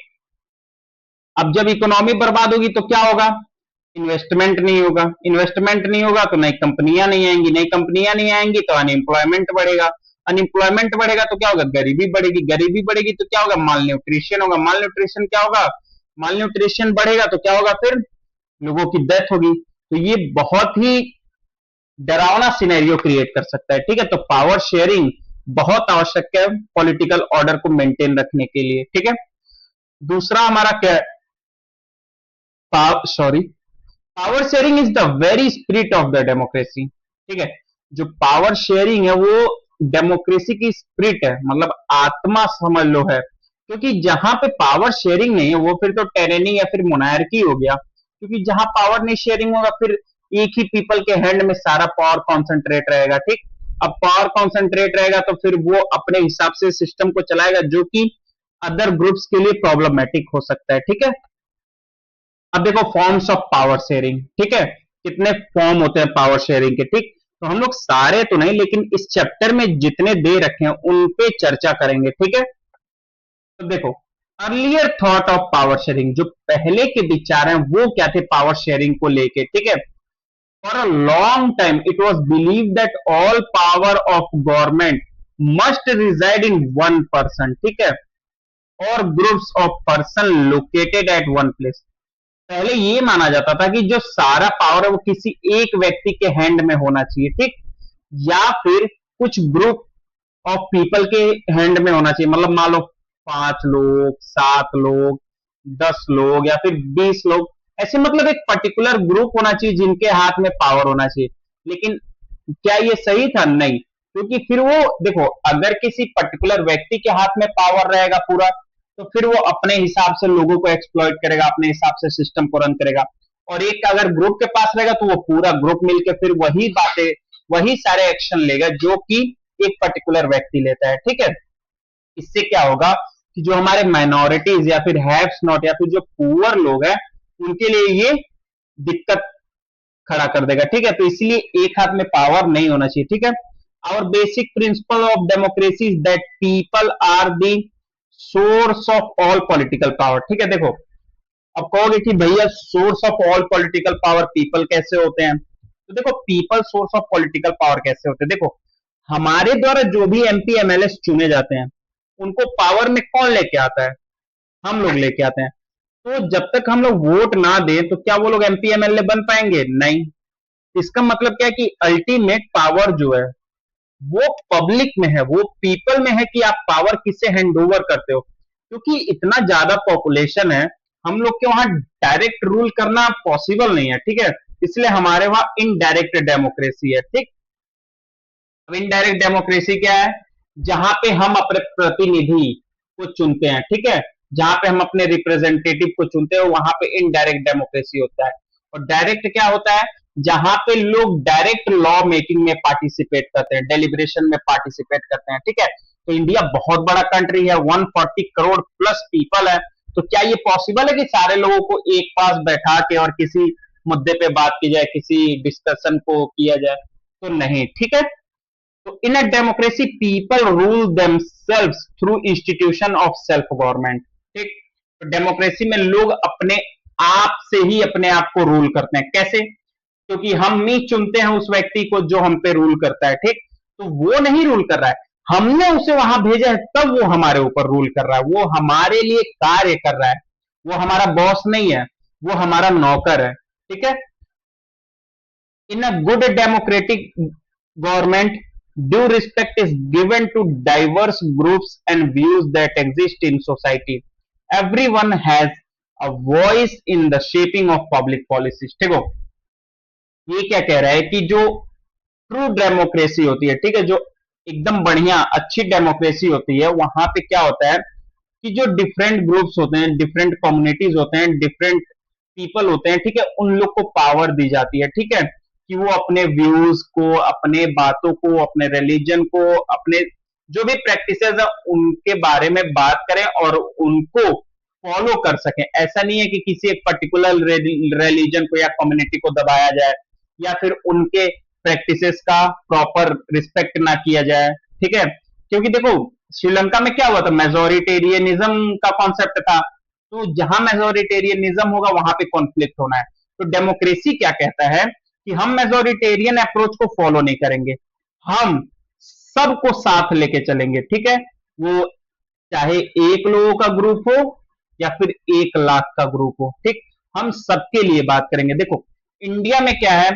अब जब इकोनॉमी बर्बाद होगी तो क्या होगा, इन्वेस्टमेंट नहीं होगा, इन्वेस्टमेंट नहीं होगा तो नई कंपनियां नहीं आएंगी, नई कंपनियां नहीं आएंगी तो अनएम्प्लॉयमेंट बढ़ेगा, अनएम्प्लॉयमेंट बढ़ेगा तो क्या होगा, गरीबी बढ़ेगी, गरीबी बढ़ेगी तो क्या होगा, माल न्यूट्रिशन होगा, माल न्यूट्रिशन क्या होगा, माल न्यूट्रिशन बढ़ेगा तो क्या होगा, फिर लोगों की डेथ होगी। तो ये बहुत ही डरावना सिनेरियो क्रिएट कर सकता है। ठीक है, तो पावर शेयरिंग बहुत आवश्यक है पॉलिटिकल ऑर्डर को मेंटेन रखने के लिए। ठीक है, दूसरा हमारा क्या, sorry, power sharing is the very spirit of the democracy. ठीक है, जो पावर शेयरिंग है वो डेमोक्रेसी की स्पिरिट है, मतलब आत्मा समझ लो है, क्योंकि जहां पे पावर शेयरिंग नहीं है वो फिर तो टेरेनी या फिर मोनार्की हो गया, क्योंकि जहां पावर नहीं शेयरिंग होगा फिर एक ही पीपल के हैंड में सारा पावर कॉन्सेंट्रेट रहेगा। ठीक, अब पावर कॉन्सेंट्रेट रहेगा तो फिर वो अपने हिसाब से सिस्टम को चलाएगा, जो कि अदर ग्रुप्स के लिए प्रॉब्लमेटिक हो सकता है। ठीक है, अब देखो फॉर्म्स ऑफ पावर शेयरिंग। ठीक है, कितने फॉर्म होते हैं पावर शेयरिंग के। ठीक, तो हम लोग सारे तो नहीं, लेकिन इस चैप्टर में जितने दे रखे हैं उन पे चर्चा करेंगे। ठीक है, तो देखो earlier thought of power sharing, जो पहले के विचार हैं वो क्या थे पावर शेयरिंग को लेके। ठीक है, for a long time it was believe that all power of government must reside in one person. ठीक है, और groups of person located at one place. पहले ये माना जाता था कि जो सारा पावर है वो किसी एक व्यक्ति के हैंड में होना चाहिए। ठीक, या फिर कुछ ग्रुप ऑफ पीपल के हैंड में होना चाहिए, मतलब मान लो 5 लोग, 7 लोग, 10 लोग या फिर 20 लोग, ऐसे मतलब एक पर्टिकुलर ग्रुप होना चाहिए जिनके हाथ में पावर होना चाहिए। लेकिन क्या ये सही था? नहीं, क्योंकि फिर वो देखो अगर किसी पर्टिकुलर व्यक्ति के हाथ में पावर रहेगा पूरा, तो फिर वो अपने हिसाब से लोगों को एक्सप्लॉइट करेगा, अपने हिसाब से सिस्टम को रन करेगा। और एक अगर ग्रुप के पास रहेगा तो वो पूरा ग्रुप मिलकर फिर वही बातें, वही सारे एक्शन लेगा जो कि एक पर्टिकुलर व्यक्ति लेता है। ठीक है, इससे क्या होगा कि जो हमारे माइनॉरिटीज या फिर हैव्स नॉट या फिर जो पुअर लोग हैं उनके लिए ये दिक्कत खड़ा कर देगा। ठीक है, तो इसलिए एक हाथ में पावर नहीं होना चाहिए। ठीक है, our basic principle of democracy is that people are the source of all political power। ठीक है, देखो अब कहोगे कि भैया source of all political power people कैसे होते हैं, तो देखो people source of political power कैसे होते हैं। देखो हमारे द्वारा जो भी एमपी एमएलए चुने जाते हैं उनको पावर में कौन लेके आता है, हम लोग लेके आते हैं। तो जब तक हम लोग वोट ना दें तो क्या वो लोग एमपी एमएलए बन पाएंगे? नहीं। इसका मतलब क्या है कि अल्टीमेट पावर जो है वो पब्लिक में है, वो पीपल में है कि आप पावर किसे हैंड ओवर करते हो। क्योंकि इतना ज्यादा पॉपुलेशन है, हम लोग के वहां डायरेक्ट रूल करना पॉसिबल नहीं है। ठीक है, इसलिए हमारे वहां इनडायरेक्ट डेमोक्रेसी है। ठीक, अब इनडायरेक्ट डेमोक्रेसी क्या है? जहां पे हम अपने प्रतिनिधि को चुनते हैं। ठीक है, जहां पे हम अपने रिप्रेजेंटेटिव को चुनते हैं वहां पे इनडायरेक्ट डेमोक्रेसी होता है। और डायरेक्ट क्या होता है? जहां पे लोग डायरेक्ट लॉ मेकिंग में पार्टिसिपेट करते हैं, डेलिब्रेशन में पार्टिसिपेट करते हैं। ठीक है, तो इंडिया बहुत बड़ा कंट्री है, 140 करोड़ प्लस पीपल है। तो क्या ये पॉसिबल है कि सारे लोगों को एक पास बैठा के और किसी मुद्दे पे बात की जाए, किसी डिस्कशन को किया जाए? तो नहीं। ठीक है, तो in a democracy people rule themselves through institution of self government. ठीक, तो डेमोक्रेसी में लोग अपने आप से ही अपने आप को रूल करते हैं। कैसे? क्योंकि हम ही चुनते हैं उस व्यक्ति को जो हम पे रूल करता है। ठीक, तो वो नहीं रूल कर रहा है, हमने उसे वहां भेजा है तब वो हमारे ऊपर रूल कर रहा है, वो हमारे लिए कार्य कर रहा है, वो हमारा बॉस नहीं है, वो हमारा नौकर है। ठीक है, in a good democratic government, due respect is given to diverse groups and views that exist in society. Everyone has a voice in the shaping of public policies। ठीक हो, ये क्या कह रहा है कि जो ट्रू डेमोक्रेसी होती है, ठीक है, जो एकदम बढ़िया अच्छी डेमोक्रेसी होती है, वहां पे क्या होता है कि जो डिफरेंट ग्रुप्स होते हैं, डिफरेंट कम्युनिटीज होते हैं, डिफरेंट पीपल होते हैं, ठीक है, उन लोग को पावर दी जाती है। ठीक है, कि वो अपने व्यूज को, अपने बातों को, अपने रिलीजन को, अपने जो भी प्रैक्टिसेस है उनके बारे में बात करें और उनको फॉलो कर सकें। ऐसा नहीं है कि किसी एक पर्टिकुलर रिलीजन को या कम्युनिटी को दबाया जाए या फिर उनके प्रैक्टिसेस का प्रॉपर रिस्पेक्ट ना किया जाए, ठीक है। क्योंकि देखो श्रीलंका में क्या हुआ था, मेजोरिटेरियनिज्म का कॉन्सेप्ट था, तो जहां मेजोरिटेरियनिज्म होगा वहां पे कॉन्फ्लिक्ट होना है। तो डेमोक्रेसी क्या कहता है कि हम मेजोरिटेरियन अप्रोच को फॉलो नहीं करेंगे, हम सबको साथ लेके चलेंगे, ठीक है। वो चाहे एक लोगों का ग्रुप हो या फिर 1 लाख का ग्रुप हो, ठीक, हम सबके लिए बात करेंगे। देखो इंडिया में क्या है,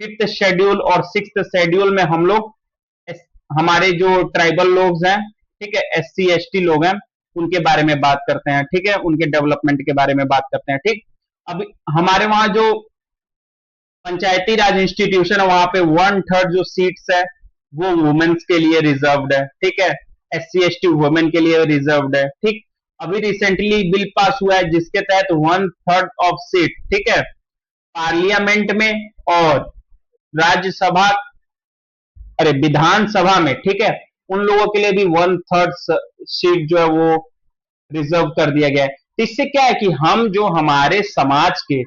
5th शेड्यूल और 6th शेड्यूल में हम लोग हमारे जो ट्राइबल लोग हैं, ठीक है, SC ST लोग हैं, उनके बारे में बात करते हैं, ठीक है, उनके डेवलपमेंट के बारे में बात करते हैं, ठीक। अब हमारे वहां जो पंचायती राज इंस्टीट्यूशन है वहां पे 1/3 जो सीट्स है वो वुमेन्स के लिए रिजर्व्ड है, ठीक है, SC ST वुमेन के लिए रिजर्व्ड है, ठीक। अभी रिसेंटली बिल पास हुआ है जिसके तहत 1/3 ऑफ सीट, ठीक है, पार्लियामेंट में और राज्यसभा, अरे विधानसभा में, ठीक है, उन लोगों के लिए भी 1/3 सीट जो है वो रिजर्व कर दिया गया है। तो इससे क्या है कि हम जो हमारे समाज के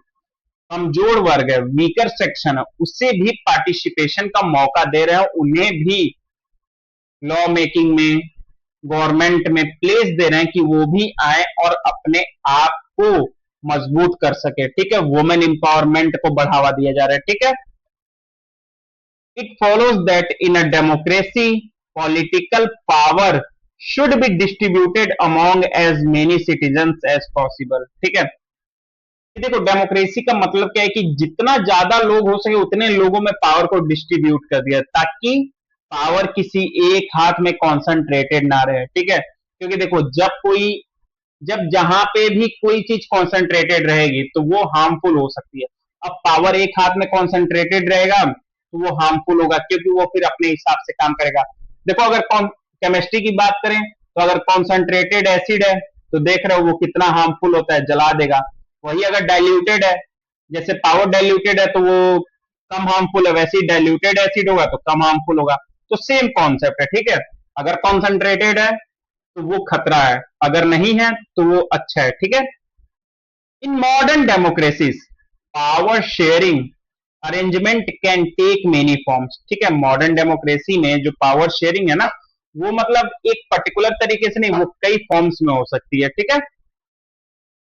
कमजोर वर्ग है, वीकर सेक्शन है, उससे भी पार्टिसिपेशन का मौका दे रहे हैं, उन्हें भी लॉ मेकिंग में, गवर्नमेंट में प्लेस दे रहे हैं कि वो भी आए और अपने आप को मजबूत कर सके, ठीक है। वुमेन इंपावरमेंट को बढ़ावा दिया जा रहा है, ठीक है। It follows that in a democracy, political power should be distributed among as many citizens as possible, ठीक है। देखो डेमोक्रेसी का मतलब क्या है कि जितना ज्यादा लोग हो सके उतने लोगों में पावर को डिस्ट्रीब्यूट कर दिया ताकि पावर किसी एक हाथ में कॉन्सेंट्रेटेड ना रहे, ठीक है। क्योंकि देखो जब जहां पे भी कोई चीज कॉन्सेंट्रेटेड रहेगी तो वो हार्मफुल हो सकती है। अब पावर एक हाथ में कॉन्सेंट्रेटेड रहेगा तो वो हार्मफुल होगा क्योंकि वो फिर अपने हिसाब से काम करेगा। देखो अगर केमिस्ट्री की बात करें तो अगर कॉन्सेंट्रेटेड एसिड है तो देख रहे हो वो कितना हार्मफुल होता है, जला देगा। वही अगर डाइल्यूटेड है, जैसे पावर डाइल्यूटेड है तो वो कम हार्मफुल है, वैसे ही डाइल्यूटेड एसिड होगा तो कम हार्मफुल होगा। तो सेम कॉन्सेप्ट है, ठीक है। अगर कॉन्सेंट्रेटेड है तो वो खतरा है, अगर नहीं है तो वो अच्छा है, ठीक है। In modern democracies power sharing arrangement can take many forms, ठीक है। मॉडर्न डेमोक्रेसी में जो पावर शेयरिंग है ना वो मतलब एक पर्टिकुलर तरीके से नहीं, वो कई फॉर्म्स में हो सकती है, ठीक है।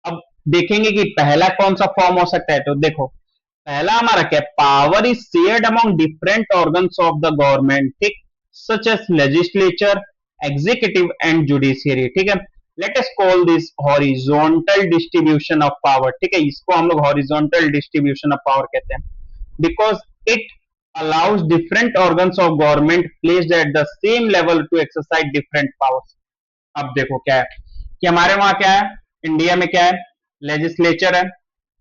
अब देखेंगे कि पहला कौन सा फॉर्म हो सकता है, तो देखो पहला हमारा क्या, power is shared among different organs of the government, ठीक, such as legislature, executive and judiciary, ठीक है। Let us call this horizontal distribution of power, ठीक है, इसको हम लोग हॉरिजॉन्टल डिस्ट्रीब्यूशन ऑफ पावर कहते हैं because it allows different organs of government placed at the same level to exercise different powers। अब देखो क्या है कि हमारे वहां क्या है, इंडिया में क्या है, लेजिस्लेचर है,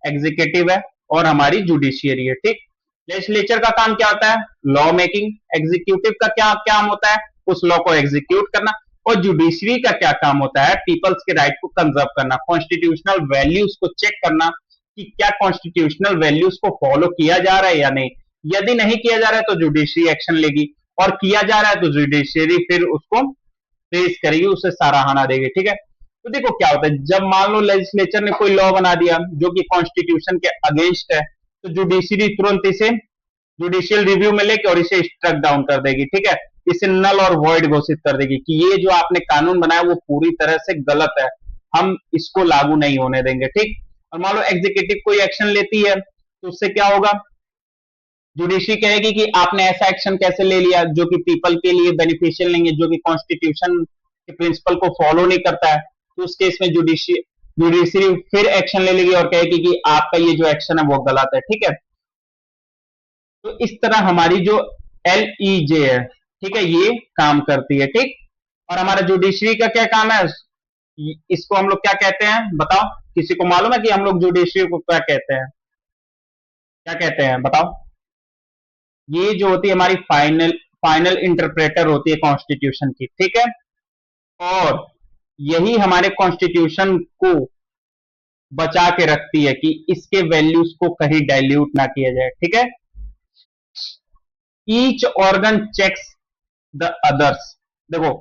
एग्जीक्यूटिव है और हमारी जुडिशियरी है, ठीक। लेजिस्लेचर का काम क्या होता है, लॉ मेकिंग, एग्जीक्यूटिव का क्या काम होता है, उस लॉ को एग्जीक्यूट करना, और जुडिशरी का क्या काम होता है, पीपल्स के राइट को कंजर्व करना, कॉन्स्टिट्यूशनल वैल्यूज को चेक करना कि क्या कॉन्स्टिट्यूशनल वैल्यूज को फॉलो किया जा रहा है या नहीं। यदि नहीं किया जा रहा है तो जुडिशरी एक्शन लेगी और किया जा रहा है तो जुडिशरी फिर उसको प्रेस करेगी, उसे सराहना देगी, ठीक है। तो देखो क्या होता है, जब मान लो लेजिस्लेचर ने कोई लॉ बना दिया जो कि कॉन्स्टिट्यूशन के अगेंस्ट है तो जुडिशरी तुरंत इसे जुडिशियल रिव्यू में लेके और इसे स्ट्रक डाउन कर देगी, ठीक है, इसे नल और वॉइड घोषित कर देगी कि ये जो आपने कानून बनाया वो पूरी तरह से गलत है, हम इसको लागू नहीं होने देंगे, ठीक। और मान लो एग्जीक्यूटिव कोई एक्शन लेती है तो उससे क्या होगा, जुडिशरी कहेगी कि आपने ऐसा एक्शन कैसे ले लिया जो कि पीपल के लिए बेनिफिशियल नहीं है, जो कि कॉन्स्टिट्यूशन के प्रिंसिपल को फॉलो नहीं करता है। तो उस केस में जुडिशरी फिर एक्शन ले लेगी और कहेगी कि आपका ये जो एक्शन है वो गलत है, ठीक है। तो इस तरह हमारी जो LEJ है, ठीक है, ये काम करती है, ठीक। और हमारा जुडिशरी का क्या काम है, इसको हम लोग क्या कहते हैं बताओ, किसी को मालूम है कि हम लोग जुडिशरी को क्या कहते हैं, क्या कहते हैं बताओ। ये जो होती है हमारी फाइनल इंटरप्रेटर होती है कॉन्स्टिट्यूशन की, ठीक है। और यही हमारे कॉन्स्टिट्यूशन को बचा के रखती है कि इसके वैल्यूज को कहीं डाइल्यूट ना किया जाए, ठीक है। Each organ checks the others. देखो,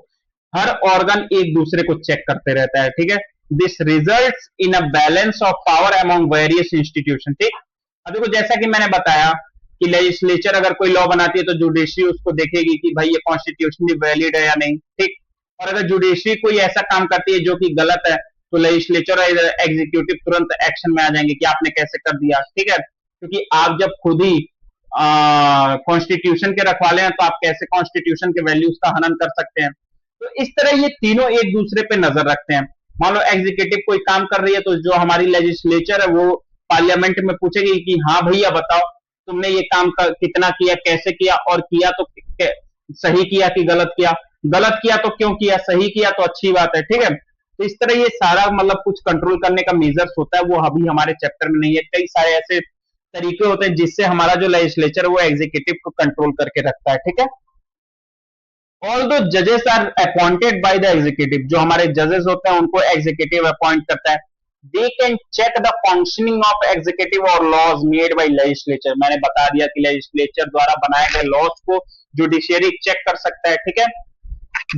हर ऑर्गन एक दूसरे को चेक करते रहता है, ठीक है। This results in a balance of power among various institution, ठीक। अब देखो, जैसा कि मैंने बताया कि लेजिस्लेचर अगर कोई लॉ बनाती है तो जुडिशरी उसको देखेगी कि भाई ये कॉन्स्टिट्यूशनली वैलिड है या नहीं, ठीक। और अगर जुडिशरी कोई ऐसा काम करती है जो कि गलत है, तो लेजिस्लेचर और एग्जीक्यूटिव तुरंत एक्शन में आ जाएंगे कि आपने कैसे कर दिया, ठीक है। क्योंकि आप जब खुद ही कॉन्स्टिट्यूशन के रखवाले हैं तो आप कैसे कॉन्स्टिट्यूशन के वैल्यूज का हनन कर सकते हैं। तो इस तरह ये तीनों एक दूसरे पे नजर रखते हैं। मान लो एग्जीक्यूटिव कोई काम कर रही है तो जो हमारी लेजिस्लेचर है वो पार्लियामेंट में पूछेगी कि हाँ भैया बताओ, तुमने ये काम कितना किया, कैसे किया, और किया तो सही किया कि गलत किया। गलत किया तो क्यों किया, सही किया तो अच्छी बात है, ठीक है। तो इस तरह ये सारा मतलब कुछ कंट्रोल करने का मेजर्स होता है, वो अभी हमारे चैप्टर में नहीं है। कई सारे ऐसे तरीके होते हैं जिससे हमारा जो लेजिस्लेचर है वो एग्जीक्यूटिव को कंट्रोल करके रखता है, ठीक है। ऑल दो जजेस are appointed by the executive, जो हमारे जजेस होते हैं उनको एग्जीक्यूटिव अपॉइंट करता है। They can check the functioning of executive और लॉज मेड बाय लेजिस्लेचर। मैंने बता दिया कि लेजिस्लेचर द्वारा बनाए गए लॉज को जुडिशियरी चेक कर सकता है, ठीक है।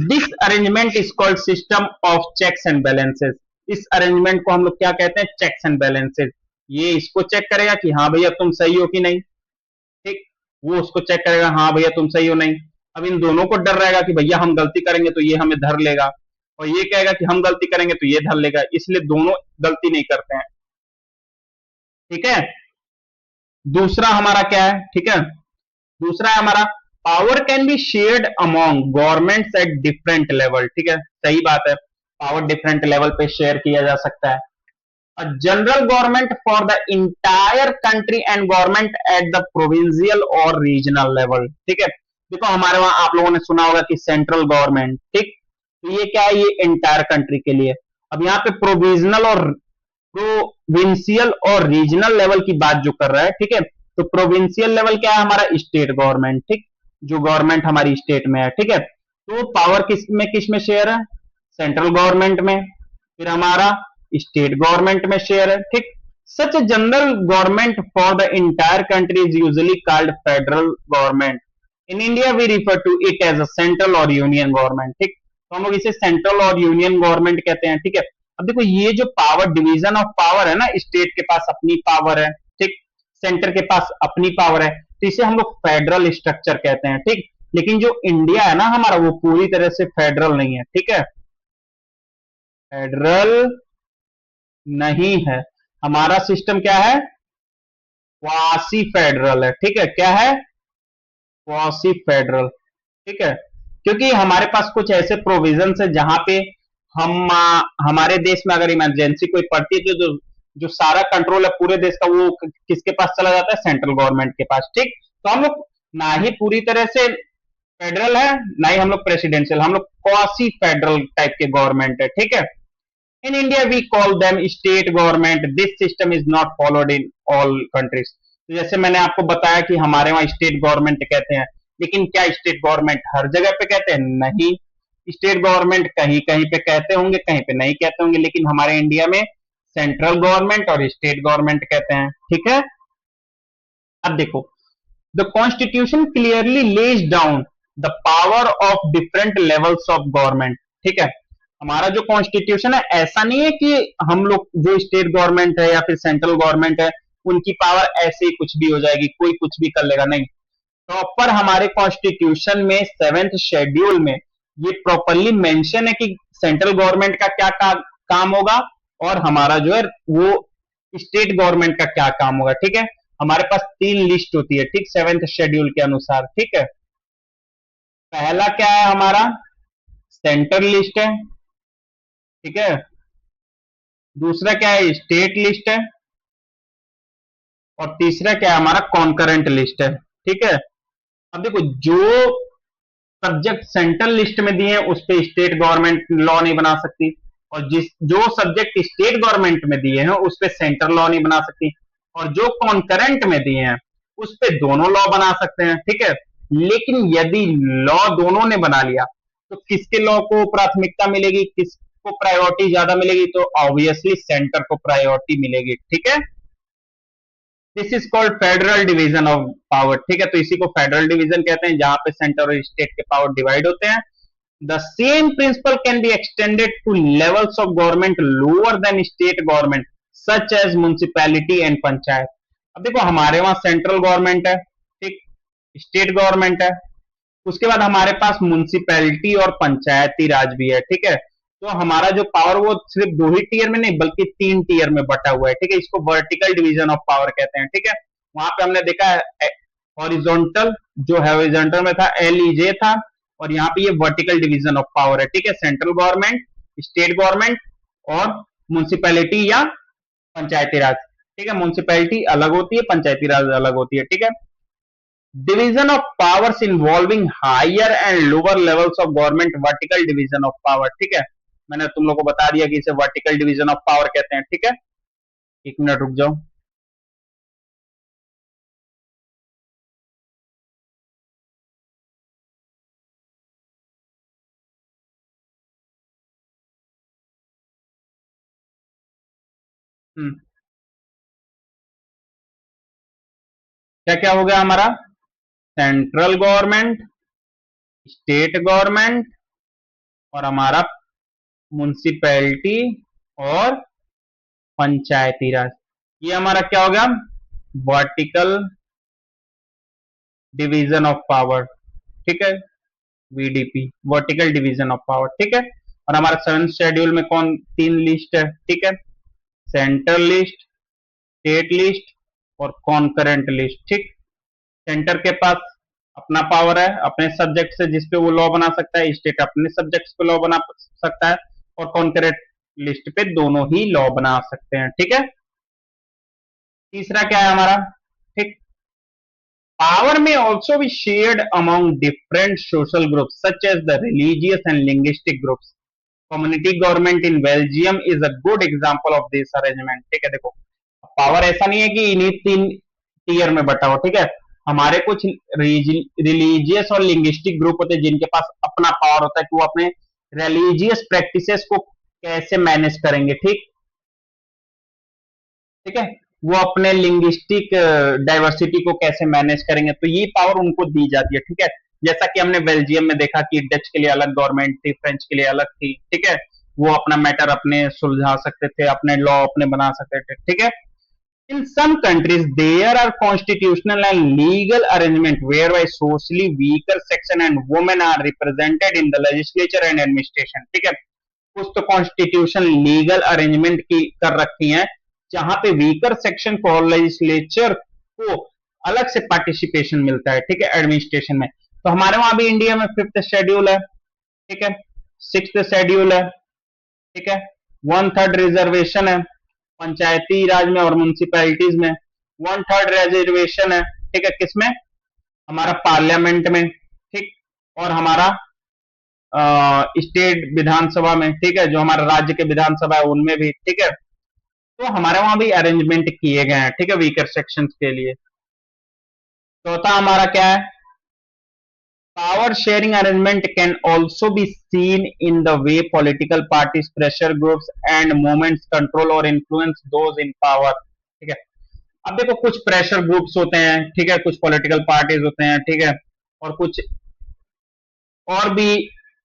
This arrangement is called system of checks and balances. इस अरेंजमेंट को हम लोग क्या कहते हैं, चेक्स एंड बैलेंसेस। ये इसको चेक करेगा कि हाँ भैया तुम सही हो कि नहीं, ठीक। वो उसको चेक करेगा, हाँ भैया तुम सही हो नहीं। अब इन दोनों को डर रहेगा कि भैया हम गलती करेंगे तो ये हमें धर लेगा, और ये कहेगा कि हम गलती करेंगे तो ये धर लेगा, इसलिए दोनों गलती नहीं करते हैं, ठीक है। दूसरा हमारा क्या है, ठीक है। दूसरा है हमारा power can be shared among governments at different level, ठीक है। सही बात है, पावर डिफरेंट लेवल पे शेयर किया जा सकता है। a general government for the entire country and government at the provincial और regional level, ठीक है। देखो हमारे वहां आप लोगों ने सुना होगा कि सेंट्रल गवर्नमेंट, ठीक। तो ये क्या है, ये एंटायर कंट्री के लिए। अब यहाँ पे प्रोविजनल और प्रोविंशियल और रीजनल लेवल की बात जो कर रहा है, ठीक है। तो प्रोविंशियल लेवल क्या है, हमारा स्टेट गवर्नमेंट, ठीक। जो गवर्नमेंट हमारी स्टेट में है, ठीक है। तो पावर किस में शेयर है, सेंट्रल गवर्नमेंट में। फिर हमारा स्टेट गवर्नमेंट में शेयर है, ठीक। Such general government for the entire country is usually called federal government. In India we refer to it as a central और यूनियन गवर्नमेंट, ठीक। तो हम लोग इसे सेंट्रल और यूनियन गवर्नमेंट कहते हैं, ठीक है। अब देखो, ये जो पावर डिवीजन ऑफ पावर है ना, स्टेट के पास अपनी पावर है, ठीक। सेंटर के पास अपनी पावर है, तो इसे हम लोग फेडरल स्ट्रक्चर कहते हैं, ठीक। लेकिन जो इंडिया है ना हमारा, वो पूरी तरह से फेडरल नहीं है, ठीक है। फेडरल नहीं है, हमारा सिस्टम क्या है, क्वासी फेडरल है, ठीक है। क्या है, क्वासी फेडरल, ठीक है। क्योंकि हमारे पास कुछ ऐसे प्रोविजन है जहां पे हम हमारे देश में अगर इमरजेंसी कोई पड़ती है तो जो सारा कंट्रोल है पूरे देश का, वो किसके पास चला जाता है, सेंट्रल गवर्नमेंट के पास, ठीक। तो हम लोग ना ही पूरी तरह से फेडरल है, ना ही हम लोग प्रेसिडेंशियल, हम लोग क्वासी फेडरल टाइप के गवर्नमेंट है, ठीक है। In India, we call them state government. This system is not followed in all countries. तो जैसे मैंने आपको बताया कि हमारे वहां स्टेट गवर्नमेंट कहते हैं, लेकिन क्या स्टेट गवर्नमेंट हर जगह पे कहते हैं, नहीं। स्टेट गवर्नमेंट कहीं कहीं पे कहते होंगे, कहीं पे नहीं कहते होंगे, लेकिन हमारे इंडिया में सेंट्रल गवर्नमेंट और स्टेट गवर्नमेंट कहते हैं, ठीक है। अब देखो, the constitution clearly lays down the power of different levels of government, ठीक है। हमारा जो कॉन्स्टिट्यूशन है ऐसा नहीं है कि हम लोग जो स्टेट गवर्नमेंट है या फिर सेंट्रल गवर्नमेंट है उनकी पावर ऐसे ही कुछ भी हो जाएगी, कोई कुछ भी कर लेगा, नहीं। प्रॉपर हमारे कॉन्स्टिट्यूशन में 7th शेड्यूल में ये प्रॉपरली मेंशन है कि सेंट्रल गवर्नमेंट का क्या काम होगा और हमारा जो है वो स्टेट गवर्नमेंट का क्या काम होगा, ठीक है। हमारे पास 3 लिस्ट होती है, ठीक, 7th शेड्यूल के अनुसार, ठीक है। पहला क्या है हमारा, सेंट्रल लिस्ट है, ठीक है। दूसरा क्या है, स्टेट लिस्ट है। और तीसरा क्या है, हमारा कॉन्करेंट लिस्ट है, ठीक है। अब देखो, जो सब्जेक्ट सेंट्रल लिस्ट में दिए हैं उस पे स्टेट गवर्नमेंट लॉ नहीं बना सकती, और जो सब्जेक्ट स्टेट गवर्नमेंट में दिए हैं उस पे सेंट्रल लॉ नहीं बना सकती, और जो कॉन्करेंट में दिए हैं उस पे दोनों लॉ बना सकते हैं, ठीक है। लेकिन यदि लॉ दोनों ने बना लिया तो किसके लॉ को प्राथमिकता मिलेगी, किसको प्रायोरिटी ज्यादा मिलेगी, तो ऑब्वियसली सेंटर को प्रायोरिटी मिलेगी, ठीक है। This is called federal division of power, ठीक है। तो इसी को फेडरल डिवीजन कहते हैं, जहां पे सेंटर और स्टेट के पावर डिवाइड होते हैं। The same principle can be extended to levels of government lower than state government such as municipality and panchayat. अब देखो हमारे वहां सेंट्रल गवर्नमेंट है, ठीक, स्टेट गवर्नमेंट है, उसके बाद हमारे पास म्युनिसिपैलिटी और पंचायती राज भी है, ठीक है। तो हमारा जो पावर वो सिर्फ दो ही टीयर में नहीं बल्कि तीन टीयर में बटा हुआ है, ठीक है। इसको वर्टिकल डिवीजन ऑफ पावर कहते हैं, ठीक है। वहां पे हमने देखा है हॉरिजॉन्टल, जो हॉरिजॉन्टल में था एलईजे था, और यहाँ पे ये वर्टिकल डिवीजन ऑफ पावर है, ठीक है। सेंट्रल गवर्नमेंट, स्टेट गवर्नमेंट और म्युनिसिपैलिटी या पंचायती राज, ठीक है। म्युनिसिपैलिटी अलग होती है, पंचायती राज अलग होती है, ठीक है। Division of powers involving higher and lower levels of government, vertical division of power, ठीक है। मैंने तुम लोग को बता दिया कि इसे वर्टिकल डिवीजन ऑफ पावर कहते हैं, ठीक है। एक मिनट रुक जाओ। क्या क्या हो गया हमारा? सेंट्रल गवर्नमेंट, स्टेट गवर्नमेंट और हमारा म्युनिसिपैलिटी और पंचायती राज, ये हमारा क्या हो गया? वर्टिकल डिवीजन ऑफ पावर, ठीक है। VDP, vertical division of power, ठीक है। और हमारा 7th शेड्यूल में कौन तीन लिस्ट है, ठीक है। सेंट्रल लिस्ट, स्टेट लिस्ट और कॉन्करेंट लिस्ट, ठीक। सेंटर के पास अपना पावर है अपने सब्जेक्ट से जिसपे वो लॉ बना सकता है, स्टेट अपने सब्जेक्ट पे लॉ बना सकता है, और कॉन्करेंट लिस्ट पे दोनों ही लॉ बना सकते हैं, ठीक है। तीसरा क्या है हमारा? ठीक, power may also be shared among different social groups such as the religious and linguistic groups. Community government in Belgium is a good example of this arrangement, ठीक है। देखो पावर ऐसा नहीं है कि इन्हीं तीन टीयर में बटा हो, ठीक है। हमारे कुछ रिलीजियस और लिंग्विस्टिक ग्रुप होते हैं जिनके पास अपना पावर होता है कि वो अपने रिलीजियस प्रैक्टिसेस को कैसे मैनेज करेंगे, ठीक, ठीक है। वो अपने लिंग्विस्टिक डाइवर्सिटी को कैसे मैनेज करेंगे, तो ये पावर उनको दी जाती है, ठीक है। जैसा कि हमने बेल्जियम में देखा कि डच के लिए अलग गवर्नमेंट थी, फ्रेंच के लिए अलग थी, ठीक है। वो अपना मैटर अपने सुलझा सकते थे, अपने लॉ अपने बना सकते थे, ठीक है। In some countries, there are constitutional and legal arrangement whereby socially weaker section and women are represented in the legislature and administration, ठीक है। कुछ तो कॉन्स्टिट्यूशन लीगल अरेंजमेंट की कर रखी हैं जहां पे वीकर सेक्शन को लेजिस्लेचर को अलग से पार्टिसिपेशन मिलता है, ठीक है, एडमिनिस्ट्रेशन में। तो हमारे वहां भी इंडिया में 5th शेड्यूल है, ठीक है, 6th शेड्यूल है, ठीक है, 1/3 रिजर्वेशन है पंचायती राज में और म्यूनिसिपैलिटीज में, 1/3 रिजर्वेशन है, ठीक है, किसमें? हमारा पार्लियामेंट में, ठीक, और हमारा स्टेट विधानसभा में, ठीक है, जो हमारा राज्य के विधानसभा है उनमें भी, ठीक है। तो हमारे वहां भी अरेंजमेंट किए गए हैं, ठीक है, वीकर सेक्शन के लिए। चौथा हमारा क्या है? Power sharing arrangement can also be seen in the way political parties, pressure groups and movements control और इन्फ्लुएंस दोज इन पावर, ठीक है। अब देखो कुछ प्रेशर ग्रुप्स होते हैं, ठीक है, कुछ पॉलिटिकल पार्टीज होते हैं, ठीक है, और कुछ और भी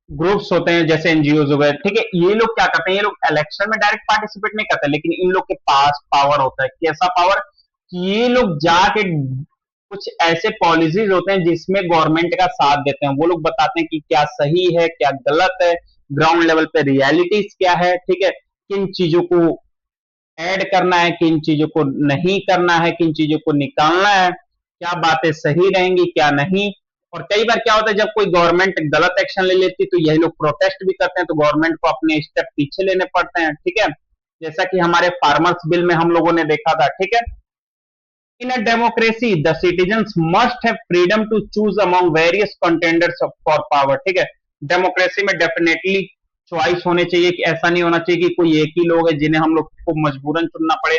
ग्रुप्स होते हैं जैसे एनजीओ हो गए, ठीक है। ये लोग क्या करते हैं? ये लोग इलेक्शन में डायरेक्ट पार्टिसिपेट नहीं करते, लेकिन इन लोग के पास पावर होता है। कैसा पावर? ये लोग जाके कुछ ऐसे पॉलिसीज होते हैं जिसमें गवर्नमेंट का साथ देते हैं, वो लोग बताते हैं कि क्या सही है क्या गलत है, ग्राउंड लेवल पे रियलिटीज क्या है, ठीक है, किन चीजों को ऐड करना है, किन चीजों को नहीं करना है, किन चीजों को निकालना है, क्या बातें सही रहेंगी क्या नहीं। और कई बार क्या होता है जब कोई गवर्नमेंट गलत एक्शन ले लेती है तो यही लोग प्रोटेस्ट भी करते हैं, तो गवर्नमेंट को अपने स्टेप पीछे लेने पड़ते हैं, ठीक है। जैसा कि हमारे फार्मर्स बिल में हम लोगों ने देखा था, ठीक है। In a democracy the citizens must have freedom to choose among various contenders for power, ठीक है। डेमोक्रेसी में डेफिनेटली चॉइस होने चाहिए, कि ऐसा नहीं होना चाहिए कि कोई एक ही लोग है जिन्हें हम लोग को मजबूरन चुनना पड़े।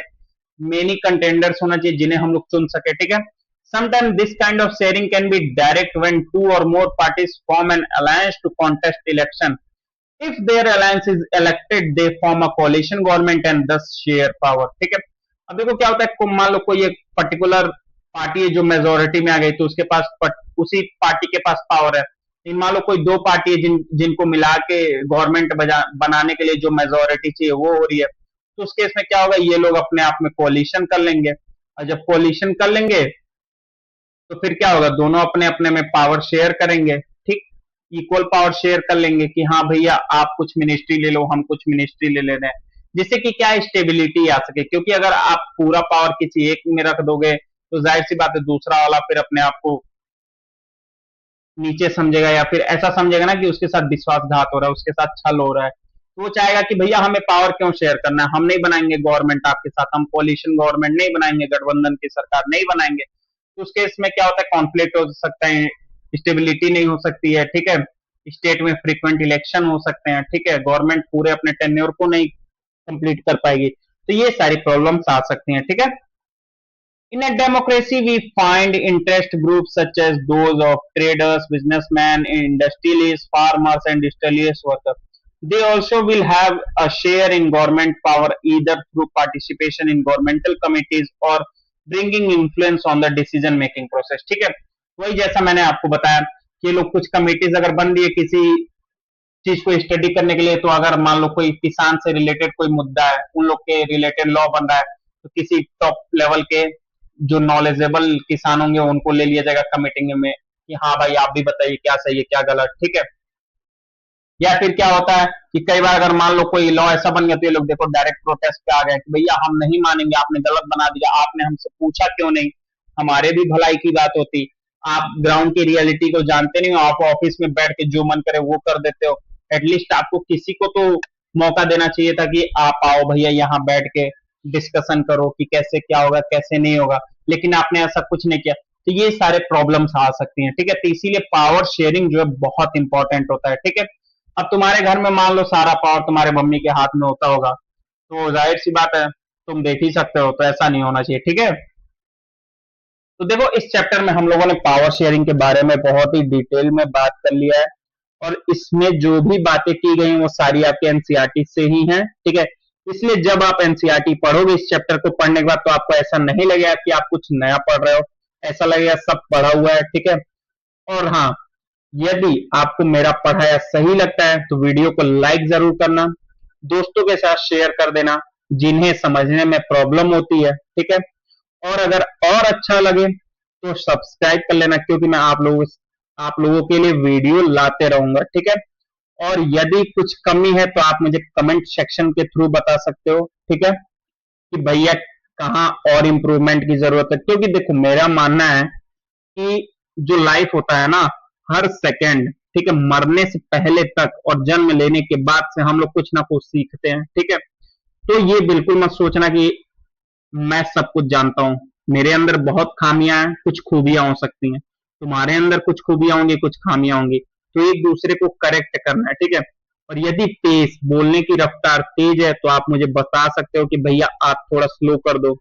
मेनी कंटेंडर्स होना चाहिए जिन्हें हम लोग चुन सके, ठीक है। Sometimes this kind of sharing can be direct when two or more parties form an alliance to contest election. If their alliance is elected, they form a coalition government and thus share power, ठीक है। अब देखो क्या होता है, मान लो कोई एक पर्टिकुलर पार्टी है जो मेजोरिटी में आ गई, तो उसके पास उसी पार्टी के पास पावर है। लेकिन मान लो कोई दो पार्टी है जिनको मिला के गवर्नमेंट बनाने के लिए जो मेजोरिटी चाहिए वो हो रही है, तो उस केस में क्या होगा, ये लोग अपने आप में कोलिशन कर लेंगे। और जब कोलिशन कर लेंगे तो फिर क्या होगा, दोनों अपने अपने में पावर शेयर करेंगे, ठीक, इक्वल पावर शेयर कर लेंगे कि हाँ भैया आप कुछ मिनिस्ट्री ले लो, हम कुछ मिनिस्ट्री ले रहे हैं, जिससे कि क्या स्टेबिलिटी आ सके। क्योंकि अगर आप पूरा पावर किसी एक में रख दोगे तो जाहिर सी बात है दूसरा वाला फिर अपने आप को नीचे समझेगा, या फिर ऐसा समझेगा ना कि उसके साथ विश्वासघात हो रहा है, उसके साथ छल हो रहा है, तो वो चाहेगा कि भैया हमें पावर क्यों शेयर करना है, हम नहीं बनाएंगे गवर्नमेंट आपके साथ, हम कोलिशन गवर्नमेंट नहीं बनाएंगे, गठबंधन की सरकार नहीं बनाएंगे। तो उस केस में क्या होता है, कॉन्फ्लिक्ट हो सकता है, स्टेबिलिटी नहीं हो सकती है, ठीक है, स्टेट में फ्रीक्वेंट इलेक्शन हो सकते हैं, ठीक है, गवर्नमेंट पूरे अपने टेन्योर को नहीं कंप्लीट कर पाएगी, तो ये सारी प्रॉब्लम्स आ सकती हैं, ठीक है। In a democracy, we find interest groups such as those of traders, businessmen, industrialists, farmers, and industrialist workers. They also will have a share in government power either through participation in governmental committees or bringing influence on the decision making process. ठीक है, वही जैसा मैंने आपको बताया कि लोग कुछ कमिटीज अगर बन रही है किसी चीज को स्टडी करने के लिए, तो अगर मान लो कोई किसान से रिलेटेड कोई मुद्दा है, उन लोग के रिलेटेड लॉ बन रहा है, तो किसी टॉप लेवल के जो नॉलेजेबल किसान होंगे उनको ले लिया जाएगा कमिटी में कि हाँ भाई आप भी बताइए क्या सही है क्या गलत, ठीक है। या फिर क्या होता है कि कई बार अगर मान लो कोई लॉ ऐसा बन गया तो ये लोग देखो डायरेक्ट प्रोटेस्ट पे आ गए कि भैया हम नहीं मानेंगे, आपने गलत बना दिया, आपने हमसे पूछा क्यों नहीं, हमारे भी भलाई की बात होती, आप ग्राउंड की रियलिटी को जानते नहीं हो, आप ऑफिस में बैठ के जो मन करे वो कर देते हो। एटलीस्ट आपको किसी को तो मौका देना चाहिए था कि आप आओ भैया यहाँ बैठ के डिस्कशन करो कि कैसे क्या होगा कैसे नहीं होगा, लेकिन आपने ऐसा कुछ नहीं किया, तो ये सारे प्रॉब्लम्स आ सकती हैं, ठीक है। तो इसीलिए पावर शेयरिंग जो है बहुत इंपॉर्टेंट होता है, ठीक है। अब तुम्हारे घर में मान लो सारा पावर तुम्हारे मम्मी के हाथ में होता होगा, तो जाहिर सी बात है तुम देख ही सकते हो, तो ऐसा नहीं होना चाहिए, ठीक है। तो देखो इस चैप्टर में हम लोगों ने पावर शेयरिंग के बारे में बहुत ही डिटेल में बात कर लिया है, और इसमें जो भी बातें की गई वो सारी आपके एनसीईआरटी से ही हैं, ठीक है। इसलिए जब आप एनसीईआरटी पढ़ोगे इस चैप्टर को पढ़ने के बाद, तो आपको ऐसा नहीं लगेगा कि आप कुछ नया पढ़ रहे हो, ऐसा लगेगा सब पढ़ा हुआ है, ठीक है। और हाँ, यदि आपको मेरा पढ़ाया सही लगता है तो वीडियो को लाइक जरूर करना, दोस्तों के साथ शेयर कर देना जिन्हें समझने में प्रॉब्लम होती है, ठीक है। और अगर और अच्छा लगे तो सब्सक्राइब कर लेना, क्योंकि मैं आप लोगों के लिए वीडियो लाते रहूंगा, ठीक है। और यदि कुछ कमी है तो आप मुझे कमेंट सेक्शन के थ्रू बता सकते हो, ठीक है, कि भैया कहाँ और इम्प्रूवमेंट की जरूरत है। क्योंकि देखो मेरा मानना है कि जो लाइफ होता है ना, हर सेकंड, ठीक है, मरने से पहले तक और जन्म लेने के बाद से हम लोग कुछ ना कुछ सीखते हैं, ठीक है। तो ये बिल्कुल मत सोचना कि मैं सब कुछ जानता हूं, मेरे अंदर बहुत खामियां हैं, कुछ खूबियां हो सकती हैं, तुम्हारे अंदर कुछ खूबियां होंगी कुछ खामियां होंगी, तो एक दूसरे को करेक्ट करना है, ठीक है। और यदि पेस बोलने की रफ्तार तेज है तो आप मुझे बता सकते हो कि भैया आप थोड़ा स्लो कर दो,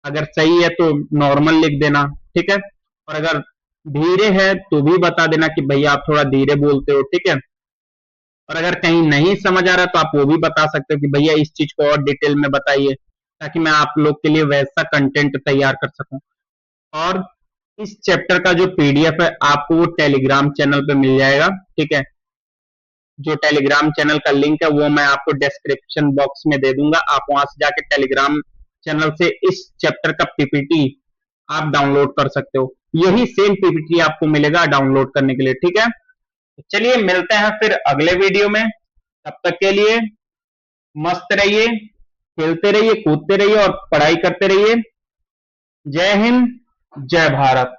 अगर सही है तो नॉर्मल लिख देना, ठीक है। और अगर धीरे है तो भी बता देना कि भैया आप थोड़ा धीरे बोलते हो, ठीक है। और अगर कहीं नहीं समझ आ रहा तो आप वो भी बता सकते हो कि भैया इस चीज को और डिटेल में बताइए, ताकि मैं आप लोग के लिए वैसा कंटेंट तैयार कर सकूं। और इस चैप्टर का जो पीडीएफ है आपको वो टेलीग्राम चैनल पे मिल जाएगा, ठीक है। जो टेलीग्राम चैनल का लिंक है वो मैं आपको डिस्क्रिप्शन बॉक्स में दे दूंगा, आप वहां से जाके टेलीग्राम चैनल से इस चैप्टर का पीपीटी आप डाउनलोड कर सकते हो, यही सेम पीपीटी आपको मिलेगा डाउनलोड करने के लिए, ठीक है। तो चलिए मिलते हैं फिर अगले वीडियो में, तब तक के लिए मस्त रहिए, खेलते रहिए, कूदते रहिए और पढ़ाई करते रहिए। जय हिंद, जय भारत।